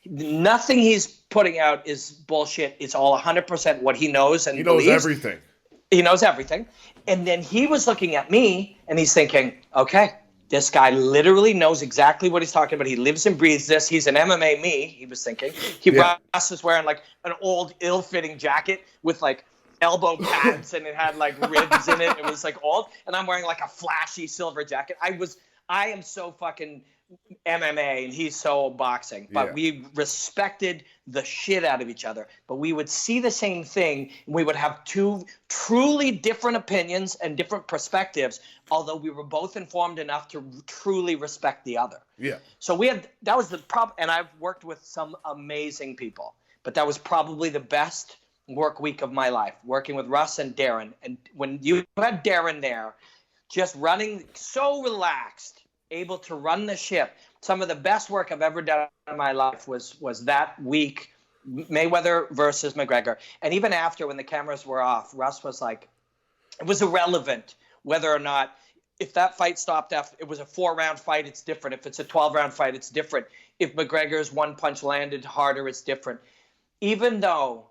nothing he's putting out is bullshit. It's all 100% what he knows and believes. He knows everything. He knows everything. And then he was looking at me and he's thinking, okay, this guy literally knows exactly what he's talking about. He lives and breathes this. He's an MMA me, he was thinking. Russ was wearing like an old ill-fitting jacket with like elbow pads and it had like ribs in it. It was like old. And I'm wearing like a flashy silver jacket. I am so fucking MMA and he's so boxing, but Yeah. we respected the shit out of each other. But we would see the same thing, and we would have two truly different opinions and different perspectives, although we were both informed enough to truly respect the other. Yeah. So that was the problem. And I've worked with some amazing people, but that was probably the best work week of my life, working with Russ and Darren. And when you had Darren there, just running so relaxed, able to run the ship. Some of the best work I've ever done in my life was that week, Mayweather versus McGregor. And even after, when the cameras were off, Russ was like, it was irrelevant whether or not, if that fight stopped after, it was a 4-round fight, it's different. If it's a 12-round fight, it's different. If McGregor's one punch landed harder, it's different. Even though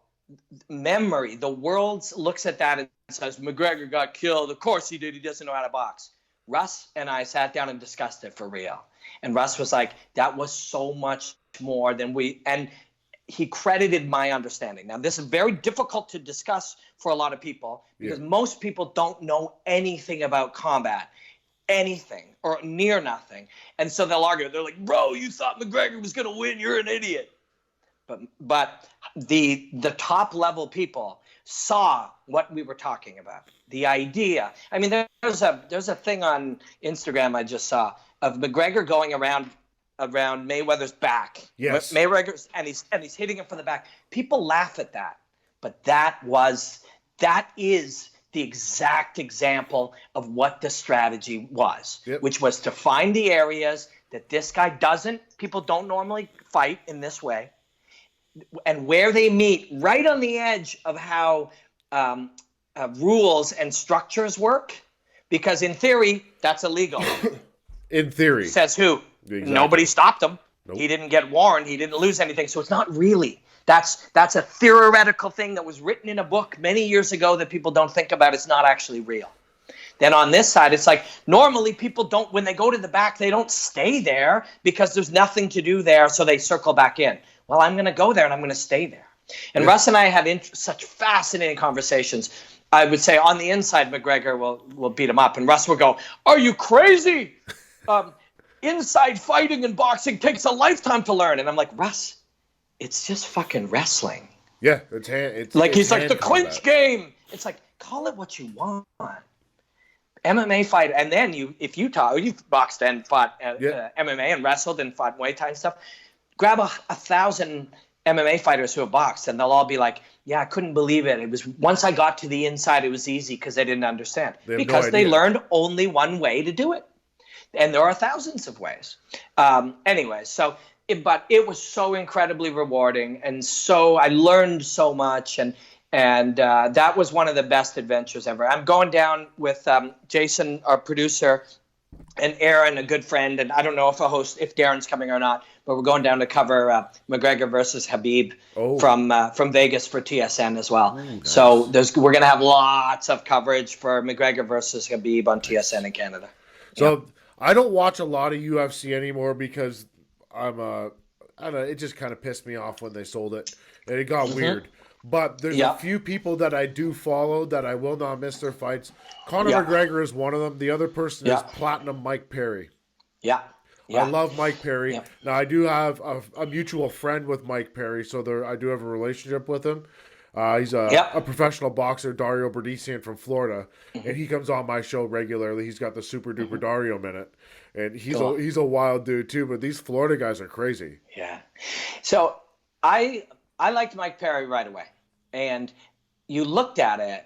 memory, the world looks at that and says, McGregor got killed. Of course he did. He doesn't know how to box. Russ and I sat down and discussed it for real. And Russ was like, that was so much more than and he credited my understanding. Now, this is very difficult to discuss for a lot of people because most people don't know anything about combat, anything or near nothing. And so they'll argue. They're like, bro, you thought McGregor was going to win. You're an idiot. But the top level people saw what we were talking about. The idea. I mean, there's a thing on Instagram I just saw of McGregor going around Mayweather's back. Yes. Mayweather's and he's hitting him from the back. People laugh at that, but that is the exact example of what the strategy was, which was to find the areas that this guy people don't normally fight in this way, and where they meet right on the edge of how rules and structures work, because in theory that's illegal. In theory. Says who? Exactly. Nobody stopped him. Nope. He didn't get warned. He didn't lose anything. So it's not really. That's a theoretical thing that was written in a book many years ago that people don't think about. It's not actually real. Then on this side, it's like normally people don't, when they go to the back, they don't stay there because there's nothing to do there. So they circle back in. Well, I'm going to go there and I'm going to stay there. And Russ and I had such fascinating conversations. I would say on the inside, McGregor will beat him up. And Russ will go, are you crazy? Inside fighting and boxing takes a lifetime to learn. And I'm like, Russ, it's just fucking wrestling. Yeah. It's like, he's like, the combat. clinch game. It's like, call it what you want. MMA fight. And then if you've boxed and fought MMA and wrestled and fought Muay Thai and stuff, grab 1,000 MMA fighters who have boxed and they'll all be like, yeah, I couldn't believe it. It was once I got to the inside, it was easy because they didn't understand. Because they learned only one way to do it. And there are thousands of ways. Anyway, but it was so incredibly rewarding. And so I learned so much. And that was one of the best adventures ever. I'm going down with Jason, our producer, and Aaron, a good friend. And I don't know if Darren's coming or not, but we're going down to cover McGregor versus Khabib from Vegas for TSN as well. Nice. So we're going to have lots of coverage for McGregor versus Khabib on TSN in Canada. So I don't watch a lot of UFC anymore because I don't know, it just kind of pissed me off when they sold it and it got weird. But there's a few people that I do follow that I will not miss their fights. Conor McGregor is one of them. The other person is Platinum Mike Perry. Yeah. I love Mike Perry. Yeah. Now, I do have a mutual friend with Mike Perry, so I do have a relationship with him. He's a professional boxer, Dario Berdician from Florida, and he comes on my show regularly. He's got the Super Duper Dario Minute, and he's a wild dude too. But these Florida guys are crazy. Yeah. So I liked Mike Perry right away, and you looked at it.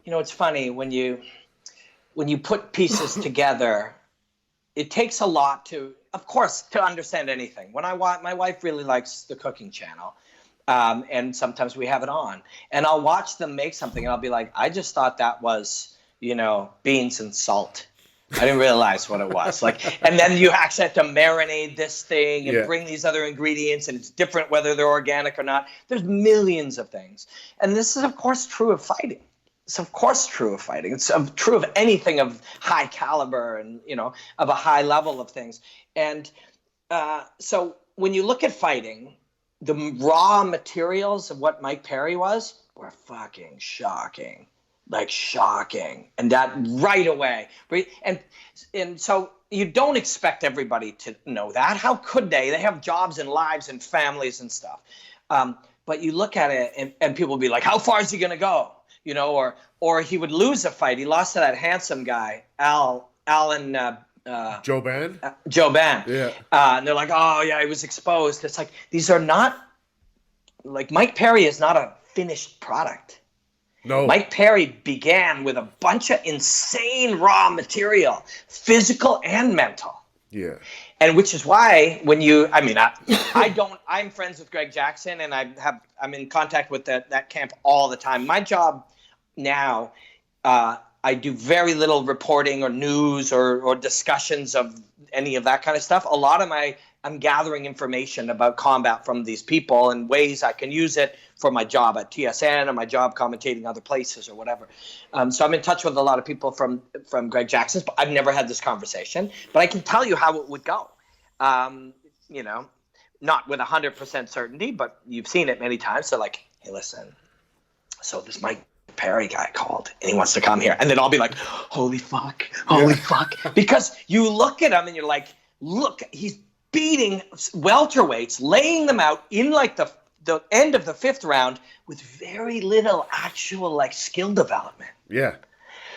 You know, it's funny when you put pieces together. It takes a lot to understand anything. When my wife really likes the cooking channel. And sometimes we have it on and I'll watch them make something and I'll be like, I just thought that was, beans and salt. I didn't realize what it was and then you actually have to marinate this thing and bring these other ingredients and it's different whether they're organic or not. There's millions of things. And this is of course true of fighting. It's of course true of fighting. It's true of anything of high caliber and, of a high level of things. And so when you look at fighting, the raw materials of what Mike Perry was were fucking shocking, and that right away. And so, you don't expect everybody to know that. How could they? They have jobs and lives and families and stuff. But you look at it and people will be like, how far is he going to go? You know, or he would lose a fight. He lost to that handsome guy, Alan Joe Band? Joe Band. Yeah. And they're like, oh, yeah, he was exposed. It's like, these are not, like, Mike Perry is not a finished product. No. Mike Perry began with a bunch of insane raw material, physical and mental. Yeah. And which is why when you, I mean, I'm friends with Greg Jackson, and I'm in contact with that camp all the time. My job now, I do very little reporting or news or discussions of any of that kind of stuff. A lot of I'm gathering information about combat from these people and ways I can use it for my job at TSN or my job commentating other places or whatever. So I'm in touch with a lot of people from Greg Jackson's, but I've never had this conversation. But I can tell you how it would go. You know, not with 100% certainty, but you've seen it many times. So like, hey, listen, so this Mike Perry guy called and he wants to come here. And then I'll be like, holy fuck. Because you look at him and you're like, look, he's beating welterweights, laying them out in like the end of the 5th round with very little actual like skill development. Yeah.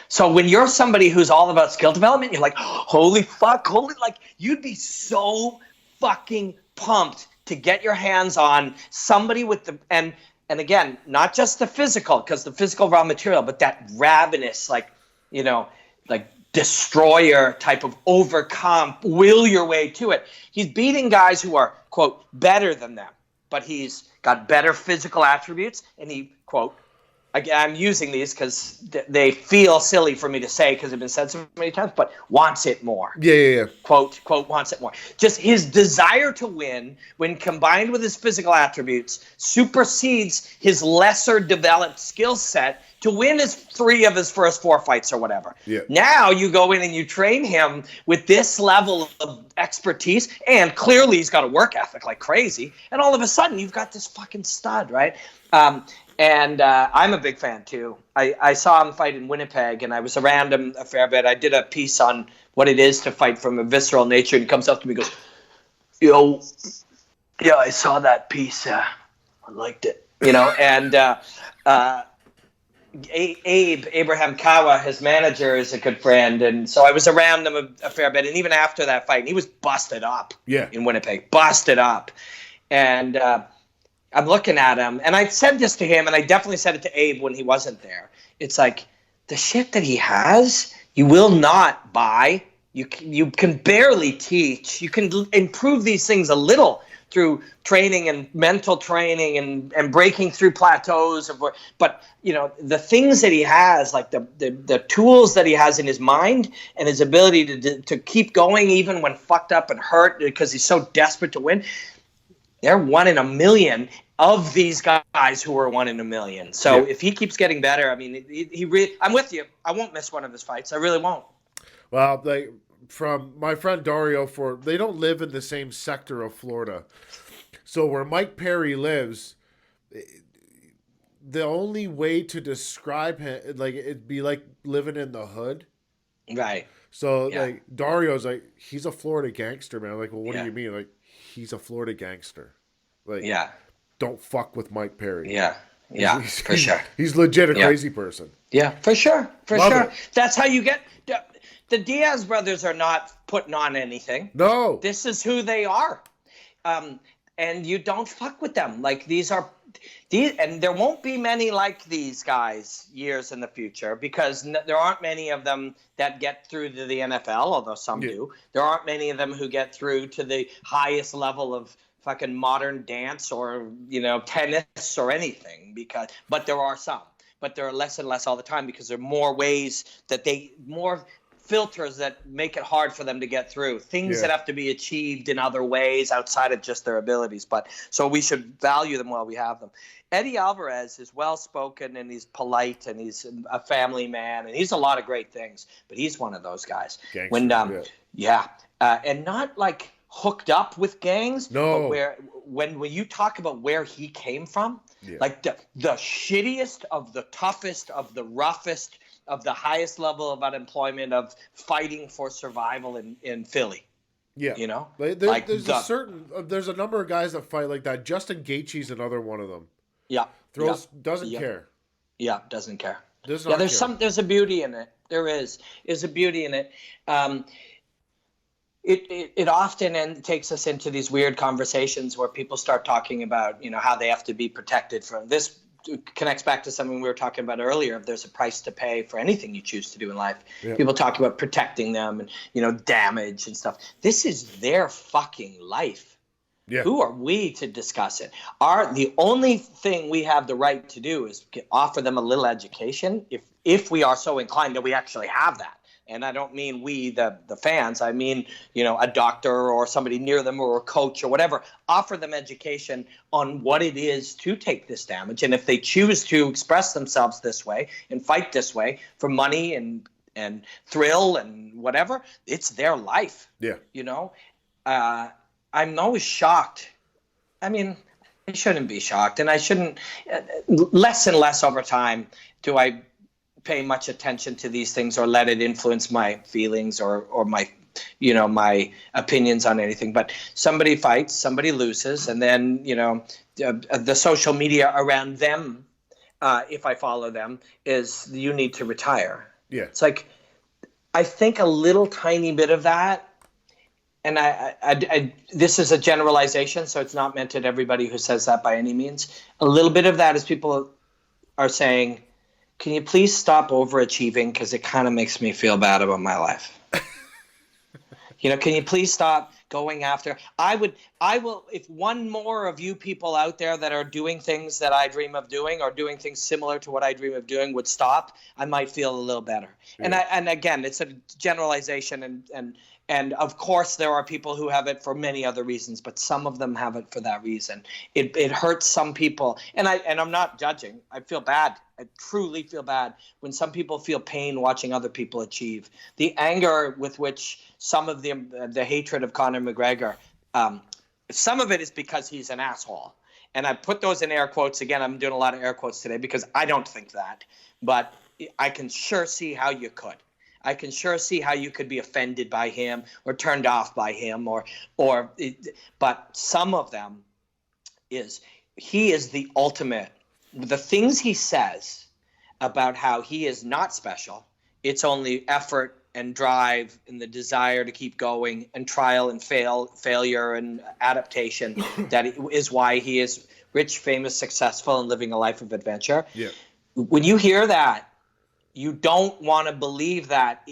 So when you're somebody who's all about skill development, you're like, holy fuck, like you'd be so fucking pumped to get your hands on somebody with the, and again, not just the physical, because the physical raw material, but that ravenous, like, you know, like destroyer type of overcome, will your way to it. He's beating guys who are, quote, better than them, but he's got better physical attributes, and he, quote, I'm using these because they feel silly for me to say because they've been said so many times, but wants it more. Yeah. Quote, wants it more. Just his desire to win, when combined with his physical attributes, supersedes his lesser developed skill set to win his 3 of his first 4 fights or whatever. Yeah. Now you go in and you train him with this level of expertise, and clearly he's got a work ethic like crazy, and all of a sudden you've got this fucking stud, right? And I'm a big fan too. I saw him fight in Winnipeg, and I was around him a fair bit. I did a piece on what it is to fight from a visceral nature, and he comes up to me and goes, yo, yeah, I saw that piece. I liked it, you know. And Abraham Kawa, his manager, is a good friend, and so I was around him a fair bit. And even after that fight, and he was busted up in Winnipeg, busted up. And I'm looking at him, and I said this to him, and I definitely said it to Abe when he wasn't there. It's like, the shit that he has, you will not buy. You can barely teach. You can improve these things a little through training and mental training and breaking through plateaus. But, you know, the things that he has, like the tools that he has in his mind and his ability to keep going even when fucked up and hurt because he's so desperate to win, they're 1 in a million of these guys who are 1 in a million. So if he keeps getting better, I mean, I'm with you. I won't miss one of his fights. I really won't. Well, from my friend Dario, they don't live in the same sector of Florida. So where Mike Perry lives, the only way to describe him, like, it'd be like living in the hood. Right. So like Dario's like, he's a Florida gangster, man. I'm like, well, what do you mean? Like, he's a Florida gangster. Like, don't fuck with Mike Perry. Yeah, for sure. He's legit a crazy person. Yeah, for sure. Love it. That's how you get the Diaz brothers are not putting on anything. No. This is who they are. And you don't fuck with them. Like, and there won't be many like these guys years in the future, because there aren't many of them that get through to the NFL, although some do. There aren't many of them who get through to the highest level of fucking modern dance or, you know, tennis or anything, but there are some. But there are less and less all the time, because there are more ways more filters that make it hard for them to get through, things that have to be achieved in other ways outside of just their abilities. But so we should value them while we have them. Eddie Alvarez is well-spoken, and he's polite, and he's a family man, and he's a lot of great things, but he's one of those guys. Gangster, and not like hooked up with gangs, no. But when you talk about where he came from, like the shittiest of the toughest of the roughest of the highest level of unemployment, of fighting for survival in Philly. Yeah, You know, there's a number of guys that fight like that. Justin Gaethje's another one of them. yeah, Doesn't yeah. care. Yeah, doesn't care. Does not care. There's a beauty in it. There's a beauty in it. It often takes us into these weird conversations where people start talking about, how they have to be protected from this. Connects back to something we were talking about earlier. There's a price to pay for anything you choose to do in life. Yeah. People talk about protecting them and, damage and stuff. This is their fucking life. Yeah. Who are we to discuss it? The only thing we have the right to do is offer them a little education, if we are so inclined that we actually have that. And I don't mean we, the fans. I mean, a doctor or somebody near them or a coach or whatever. Offer them education on what it is to take this damage. And if they choose to express themselves this way and fight this way for money and thrill and whatever, it's their life. Yeah. I'm always shocked. I mean, I shouldn't be shocked. And I shouldn't, less and less over time do I pay much attention to these things or let it influence my feelings or my my opinions on anything. But somebody fights, somebody loses, and then the social media around them, if I follow them, is you need to retire. Yeah, it's like I think a little tiny bit of that, and I this is a generalization, so it's not meant at everybody who says that by any means. A little bit of that is people are saying, can you please stop overachieving, because it kind of makes me feel bad about my life. Can you please stop going after? I will, if one more of you people out there that are doing things that I dream of doing or doing things similar to what I dream of doing would stop, I might feel a little better. Yeah. And again, it's a generalization, and of course there are people who have it for many other reasons, but some of them have it for that reason. It hurts some people, and I'm not judging. I feel bad. I truly feel bad when some people feel pain watching other people achieve. The anger with which some of the hatred of Conor McGregor, some of it is because he's an asshole. And I put those in air quotes. Again, I'm doing a lot of air quotes today because I don't think that. But I can sure see how you could. I can sure see how you could be offended by him or turned off by him but some of them he is the ultimate. The things he says about how he is not special, it's only effort and drive and the desire to keep going and trial and failure and adaptation that is why he is rich, famous, successful, and living a life of adventure. Yeah. When you hear that, you don't want to believe that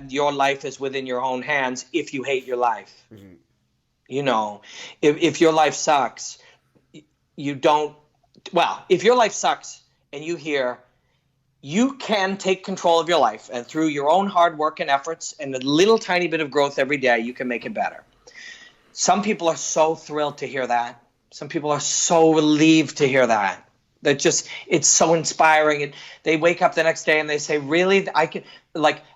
your life is within your own hands if you hate your life. Mm-hmm. If your life sucks, you don't. Well, if your life sucks and you hear you can take control of your life, and through your own hard work and efforts and a little tiny bit of growth every day, you can make it better. Some people are so thrilled to hear that. Some people are so relieved to hear that. It's so inspiring. And they wake up the next day and they say, really, I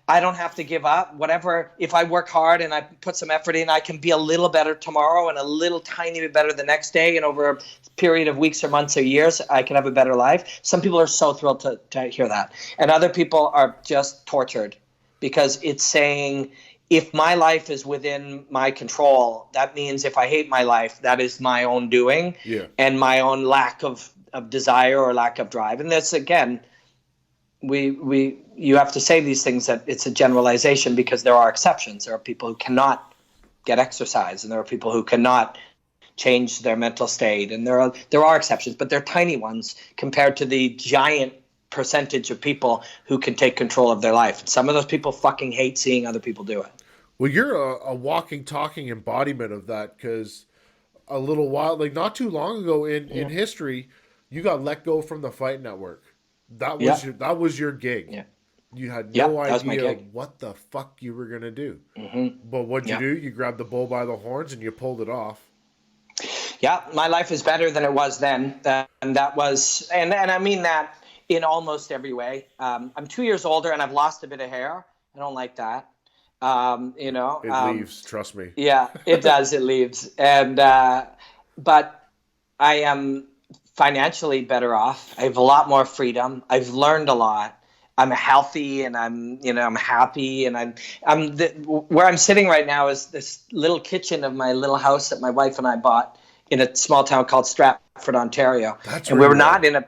don't have to give up. Whatever, if I work hard and I put some effort in, I can be a little better tomorrow and a little tiny bit better the next day. And over a period of weeks or months or years, I can have a better life. Some people are so thrilled to hear that. And other people are just tortured because it's saying, if my life is within my control, that means if I hate my life, that is my own doing. Yeah. And my own lack of desire or lack of drive. And that's, again, you have to say these things, that it's a generalization because there are exceptions. There are people who cannot get exercise, and there are people who cannot change their mental state, and there are exceptions, but they're tiny ones compared to the giant percentage of people who can take control of their life. And some of those people fucking hate seeing other people do it. Well, you're a walking, talking embodiment of that, because a little while, not too long ago in history, you got let go from the Fight Network. That was your gig. Yeah. You had no idea gig. What the fuck you were gonna do. Mm-hmm. But what'd you do? You grabbed the bull by the horns and you pulled it off. Yeah, my life is better than it was then, and that was, and I mean that in almost every way. I'm 2 years older and I've lost a bit of hair. I don't like that. It leaves. Trust me. Yeah, it does. It leaves, and but I am financially better off. I have a lot more freedom. I've learned a lot. I'm healthy and I'm happy, and where I'm sitting right now is this little kitchen of my little house that my wife and I bought in a small town called Stratford, Ontario. And we were not in a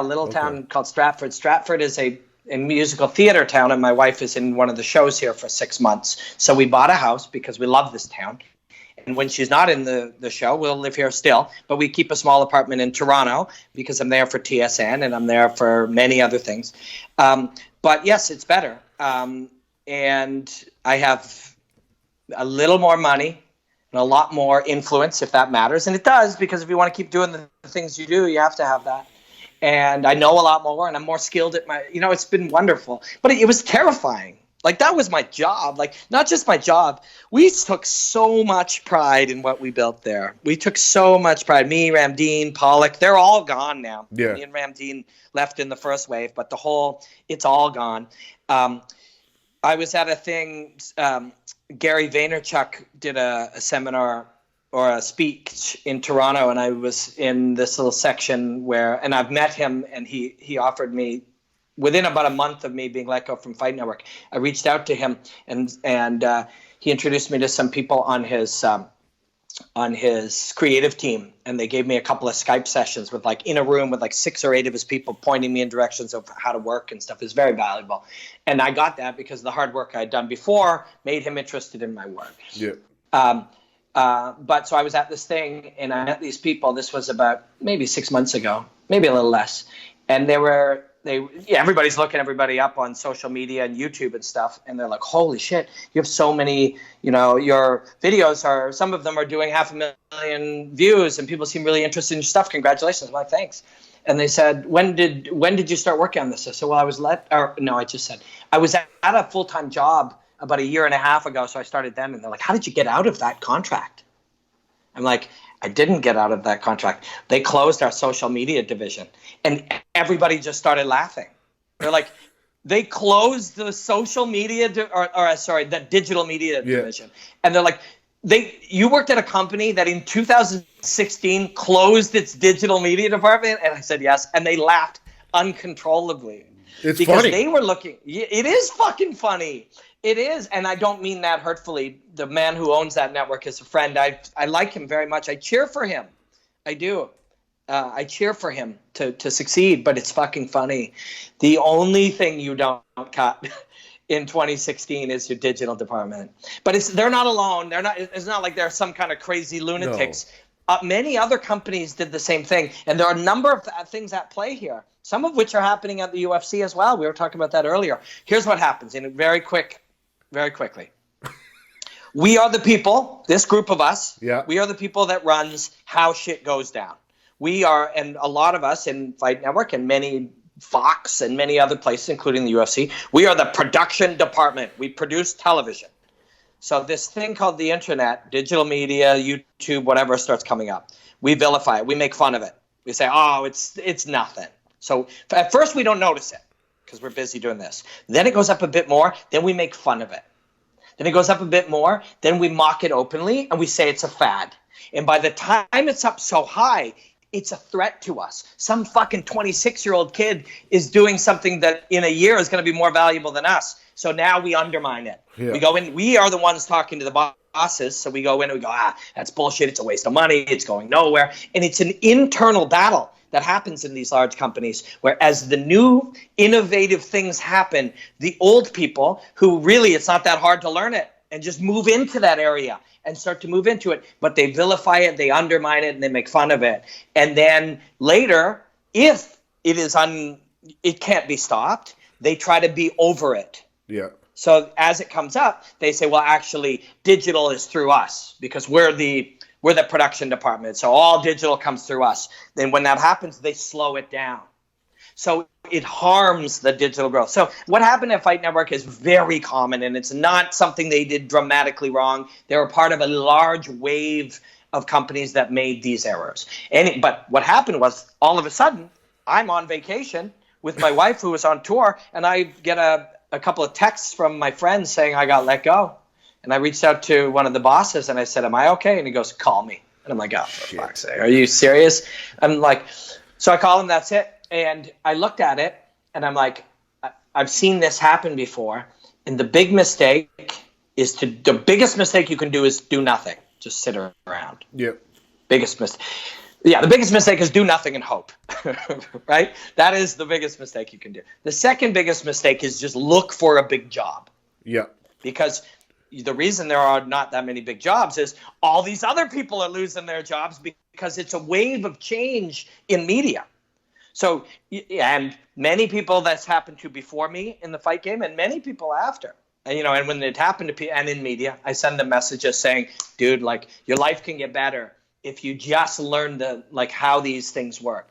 little town called Stratford. Stratford is a musical theater town, and my wife is in one of the shows here for 6 months. So we bought a house because we love this town. And when she's not in the show, we'll live here still. But we keep a small apartment in Toronto because I'm there for TSN and I'm there for many other things. But yes, it's better. And I have a little more money and a lot more influence, if that matters. And it does, because if you want to keep doing the things you do, you have to have that. And I know a lot more, and I'm more skilled at it's been wonderful. But it was terrifying. Like, that was my job. Like, not just my job. We took so much pride in what we built there. We took so much pride. Me, Ramdeen, Pollock, they're all gone now. Yeah. Me and Ramdeen left in the first wave, but it's all gone. I was at a thing, Gary Vaynerchuk did a seminar or a speech in Toronto, and I was in this little section and I've met him, and he offered me, within about a month of me being let go from Fight Network, I reached out to him, and he introduced me to some people on his creative team, and they gave me a couple of Skype sessions with, like, in a room with like 6 or 8 of his people pointing me in directions of how to work and stuff. Is very valuable, and I got that because the hard work I had done before made him interested in my work. Yeah. But so I was at this thing, and I met these people. This was about maybe 6 months ago, maybe a little less, and everybody's looking everybody up on social media and YouTube and stuff, and they're like, holy shit, you have so many, your videos some of them are doing 500,000 views, and people seem really interested in your stuff. Congratulations. I'm like, thanks. And they said, when did you start working on this? I said, well, I just said, I was at a full-time job about 1.5 years ago, so I started then. And they're like, how did you get out of that contract? I'm like, I didn't get out of that contract. They closed our social media division, and everybody just started laughing. They're like, they closed the social media, the digital media division. And they're like, you worked at a company that in 2016 closed its digital media department? And I said, yes. And they laughed uncontrollably. It's because funny. They were looking, it is fucking funny. It is, and I don't mean that hurtfully. The man who owns that network is a friend. I like him very much. I cheer for him. I do. I cheer for him to succeed, but it's fucking funny. The only thing you don't cut in 2016 is your digital department. But they're not alone. It's not like they're some kind of crazy lunatics. No. Many other companies did the same thing, and there are a number of things at play here, some of which are happening at the UFC as well. We were talking about that earlier. Here's what happens very quickly. We are the people, this group of us, we are the people that runs how shit goes down. We are, and a lot of us in Fight Network and many Fox and many other places, including the UFC, we are the production department. We produce television. So this thing called the internet, digital media, YouTube, whatever starts coming up. We vilify it. We make fun of it. We say, oh, it's nothing. So at first we don't notice it because we're busy doing this. Then it goes up a bit more. Then we make fun of it. Then it goes up a bit more. Then we mock it openly and we say it's a fad. And by the time it's up so high, it's a threat to us. Some fucking 26-year-old kid is doing something that in a year is going to be more valuable than us. So now we undermine it. Yeah. We go in. We are the ones talking to the bosses. So we go in and we go, that's bullshit. It's a waste of money. It's going nowhere. And it's an internal battle that happens in these large companies, where as the new innovative things happen, the old people who really, it's not that hard to learn it and just move into that area and start to move into it, but they vilify it, they undermine it, and they make fun of it. And then later, if it can't be stopped, they try to be over it. Yeah. So as it comes up, they say, well, actually, digital is through us because we're the production department. So all digital comes through us. Then when that happens, they slow it down. So it harms the digital growth. So what happened at Fight Network is very common, and it's not something they did dramatically wrong. They were part of a large wave of companies that made these errors. But what happened was, all of a sudden, I'm on vacation with my wife who was on tour, and I get a couple of texts from my friends saying I got let go. And I reached out to one of the bosses, and I said, am I okay? And he goes, call me. And I'm like, oh, for fuck's sake, are you serious? I'm like, so I call him, that's it. And I looked at it, and I'm like, I've seen this happen before, and the biggest mistake you can do is do nothing. Just sit around. Yep. Biggest mistake. Yeah, the biggest mistake is do nothing and hope, right? That is the biggest mistake you can do. The second biggest mistake is just look for a big job. Yeah. Because the reason there are not that many big jobs is all these other people are losing their jobs because it's a wave of change in media. So, and many people that's happened to before me in the fight game, and many people after. And, and when it happened to people and in media, I send them messages saying, dude, like, your life can get better if you just learn how these things work.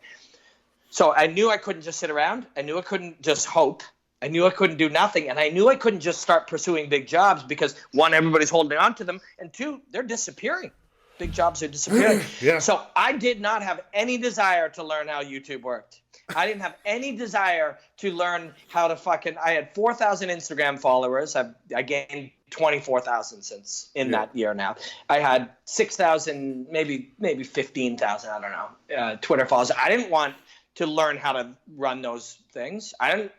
So I knew I couldn't just sit around. I knew I couldn't just hope. I knew I couldn't do nothing. And I knew I couldn't just start pursuing big jobs because, one, everybody's holding on to them. And two, they're disappearing. Big jobs are disappearing. Yeah. So I did not have any desire to learn how YouTube worked. I didn't have any desire to learn how to I had 4,000 Instagram followers. I gained 24,000 since that year now. I had 6,000, maybe 15,000, I don't know, Twitter followers. I didn't want to learn how to run those things. I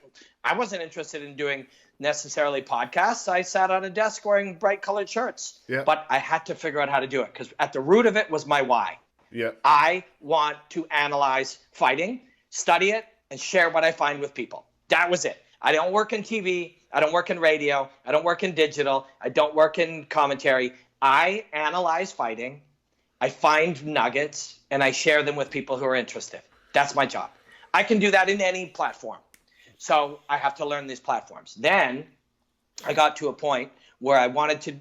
wasn't interested in doing necessarily podcasts. I sat on a desk wearing bright colored shirts, but I had to figure out how to do it because at the root of it was my why. Yeah. I want to analyze fighting, study it, and share what I find with people. That was it. I don't work in TV. I don't work in radio. I don't work in digital. I don't work in commentary. I analyze fighting. I find nuggets, and I share them with people who are interested. That's my job. I can do that in any platform. So I have to learn these platforms. Then I got to a point where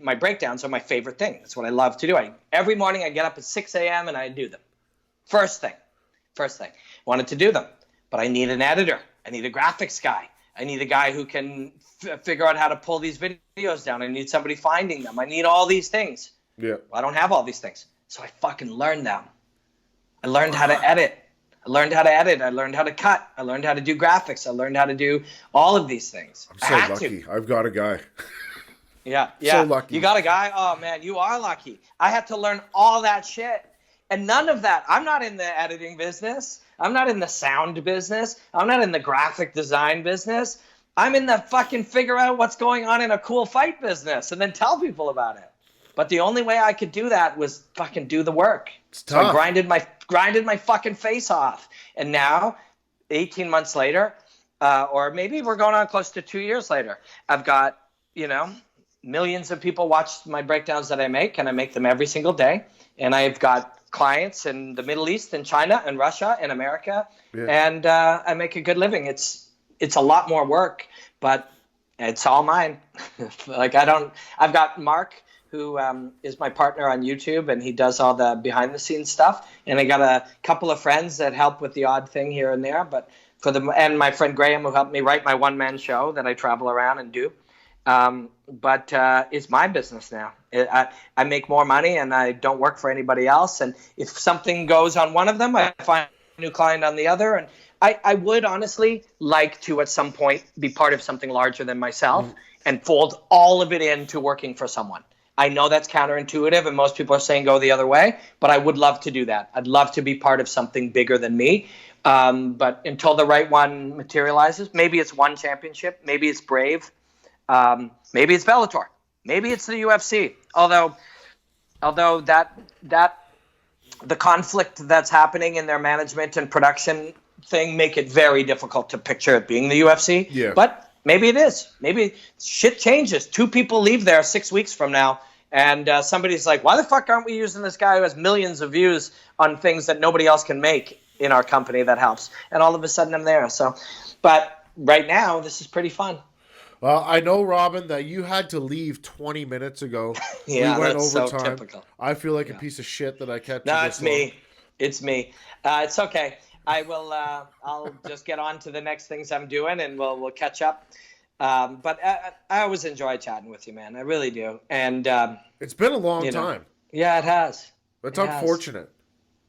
my breakdowns are my favorite thing. That's what I love to do. Every morning I get up at 6 a.m. and I do them. First thing. Wanted to do them, but I need an editor. I need a graphics guy. I need a guy who can figure out how to pull these videos down. I need somebody finding them. I need all these things. Yeah. Well, I don't have all these things. So I fucking learned them. I learned how to edit. I learned how to cut. I learned how to do graphics. I learned how to do all of these things. I'm so lucky. I've got a guy. Yeah. So lucky. You got a guy? Oh, man, you are lucky. I had to learn all that shit. And none of that. I'm not in the editing business. I'm not in the sound business. I'm not in the graphic design business. I'm in the fucking figure out what's going on in a cool fight business and then tell people about it. But the only way I could do that was fucking do the work. It's tough. So I grinded my fucking face off. And now, 18 months later, or maybe we're going on close to 2 years later, I've got, millions of people watch my breakdowns that I make, and I make them every single day. And I've got clients in the Middle East and China and Russia and America. Yeah. And I make a good living. It's a lot more work, but it's all mine. I've got Mark, who is my partner on YouTube, and he does all the behind the scenes stuff. And I got a couple of friends that help with the odd thing here and there, and my friend Graham, who helped me write my one-man show that I travel around and do. But it's my business now. I make more money and I don't work for anybody else. And if something goes on one of them, I find a new client on the other. And I would honestly like to at some point be part of something larger than myself and fold all of it into working for someone. I know that's counterintuitive and most people are saying go the other way, but I would love to do that. I'd love to be part of something bigger than me. But until the right one materializes, maybe it's one championship, maybe it's Brave. Maybe it's Bellator. Maybe it's the UFC. Although that the conflict that's happening in their management and production thing make it very difficult to picture it being the UFC. Yeah. But maybe it is. Maybe shit changes. 2 people leave there 6 weeks from now, and somebody's like, "Why the fuck aren't we using this guy who has millions of views on things that nobody else can make in our company that helps?" And all of a sudden I'm there. So, but right now this is pretty fun. Well, I know, Robin, that you had to leave 20 minutes ago. Yeah, we went that's overtime. so typical. I feel like a piece of shit that I kept. No, it's me. It's me. It's okay. I will. I'll just get on to the next things I'm doing, and we'll catch up. But I always enjoy chatting with you, man. I really do. And it's been a long time. Yeah, it has. That's unfortunate.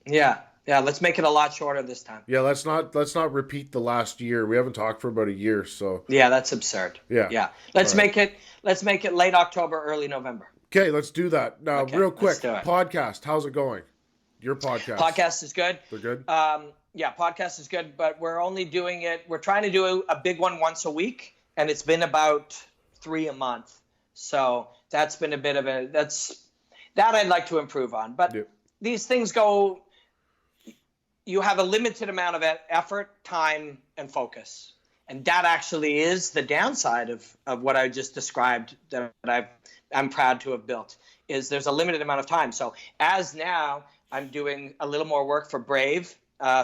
Yeah. Yeah, let's make it a lot shorter this time. Yeah, let's not repeat the last year. We haven't talked for about a year, so. Yeah, that's absurd. Yeah. Yeah. Let's make it late October, early November. Okay, let's do that. Now, real quick, let's do it. Podcast, how's it going? Your podcast. Podcast is good. They're good? Yeah, podcast is good, but we're only doing it. We're trying to do a big one once a week. and it's been about 3 a month. So that's been a bit of that I'd like to improve on. But these things go, you have a limited amount of effort, time, and focus. And that actually is the downside of what I just described that I'm proud to have built, is there's a limited amount of time. So as now I'm doing a little more work for Brave,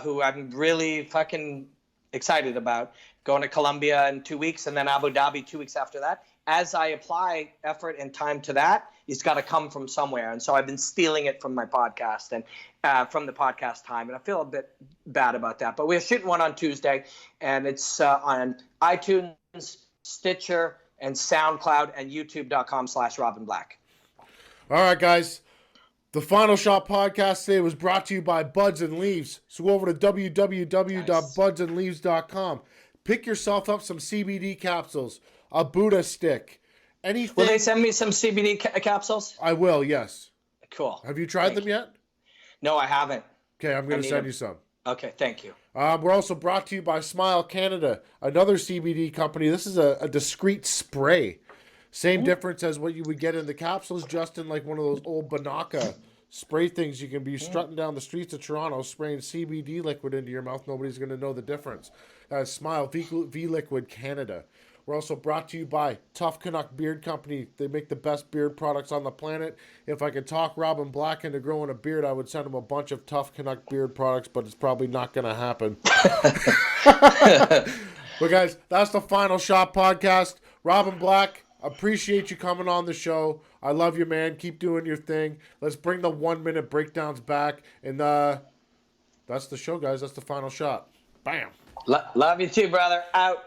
who I'm really fucking excited about, going to Colombia in 2 weeks and then Abu Dhabi 2 weeks after that. As I apply effort and time to that, it's got to come from somewhere. And so I've been stealing it from my podcast and from the podcast time. And I feel a bit bad about that. But we're shooting one on Tuesday, and it's on iTunes, Stitcher, and SoundCloud, and youtube.com/Robin Black. All right, guys. The Final Shot podcast today was brought to you by Buds and Leaves. So go over to www.budsandleaves.com. Pick yourself up some CBD capsules, a Buddha stick, anything. Will they send me some CBD capsules? I will, yes. Cool. Have you tried them yet? No, I haven't. Okay, I'm going to send you some. Okay, thank you. We're also brought to you by Smile Canada, another CBD company. This is a discreet spray. Same difference as what you would get in the capsules, just in like one of those old Banaka spray things. You can be strutting down the streets of Toronto, spraying CBD liquid into your mouth. Nobody's going to know the difference. Smile V-Liquid Canada. We're also brought to you by Tough Canuck Beard Company. They make the best beard products on the planet. If I could talk Robin Black into growing a beard, I would send him a bunch of Tough Canuck beard products, but it's probably not going to happen. But guys, that's the Final Shot podcast. Robin Black, appreciate you coming on the show. I love you, man. Keep doing your thing. Let's bring the 1 minute breakdowns back. And that's the show, guys. That's the Final Shot. Bam. Love you too, brother. Out.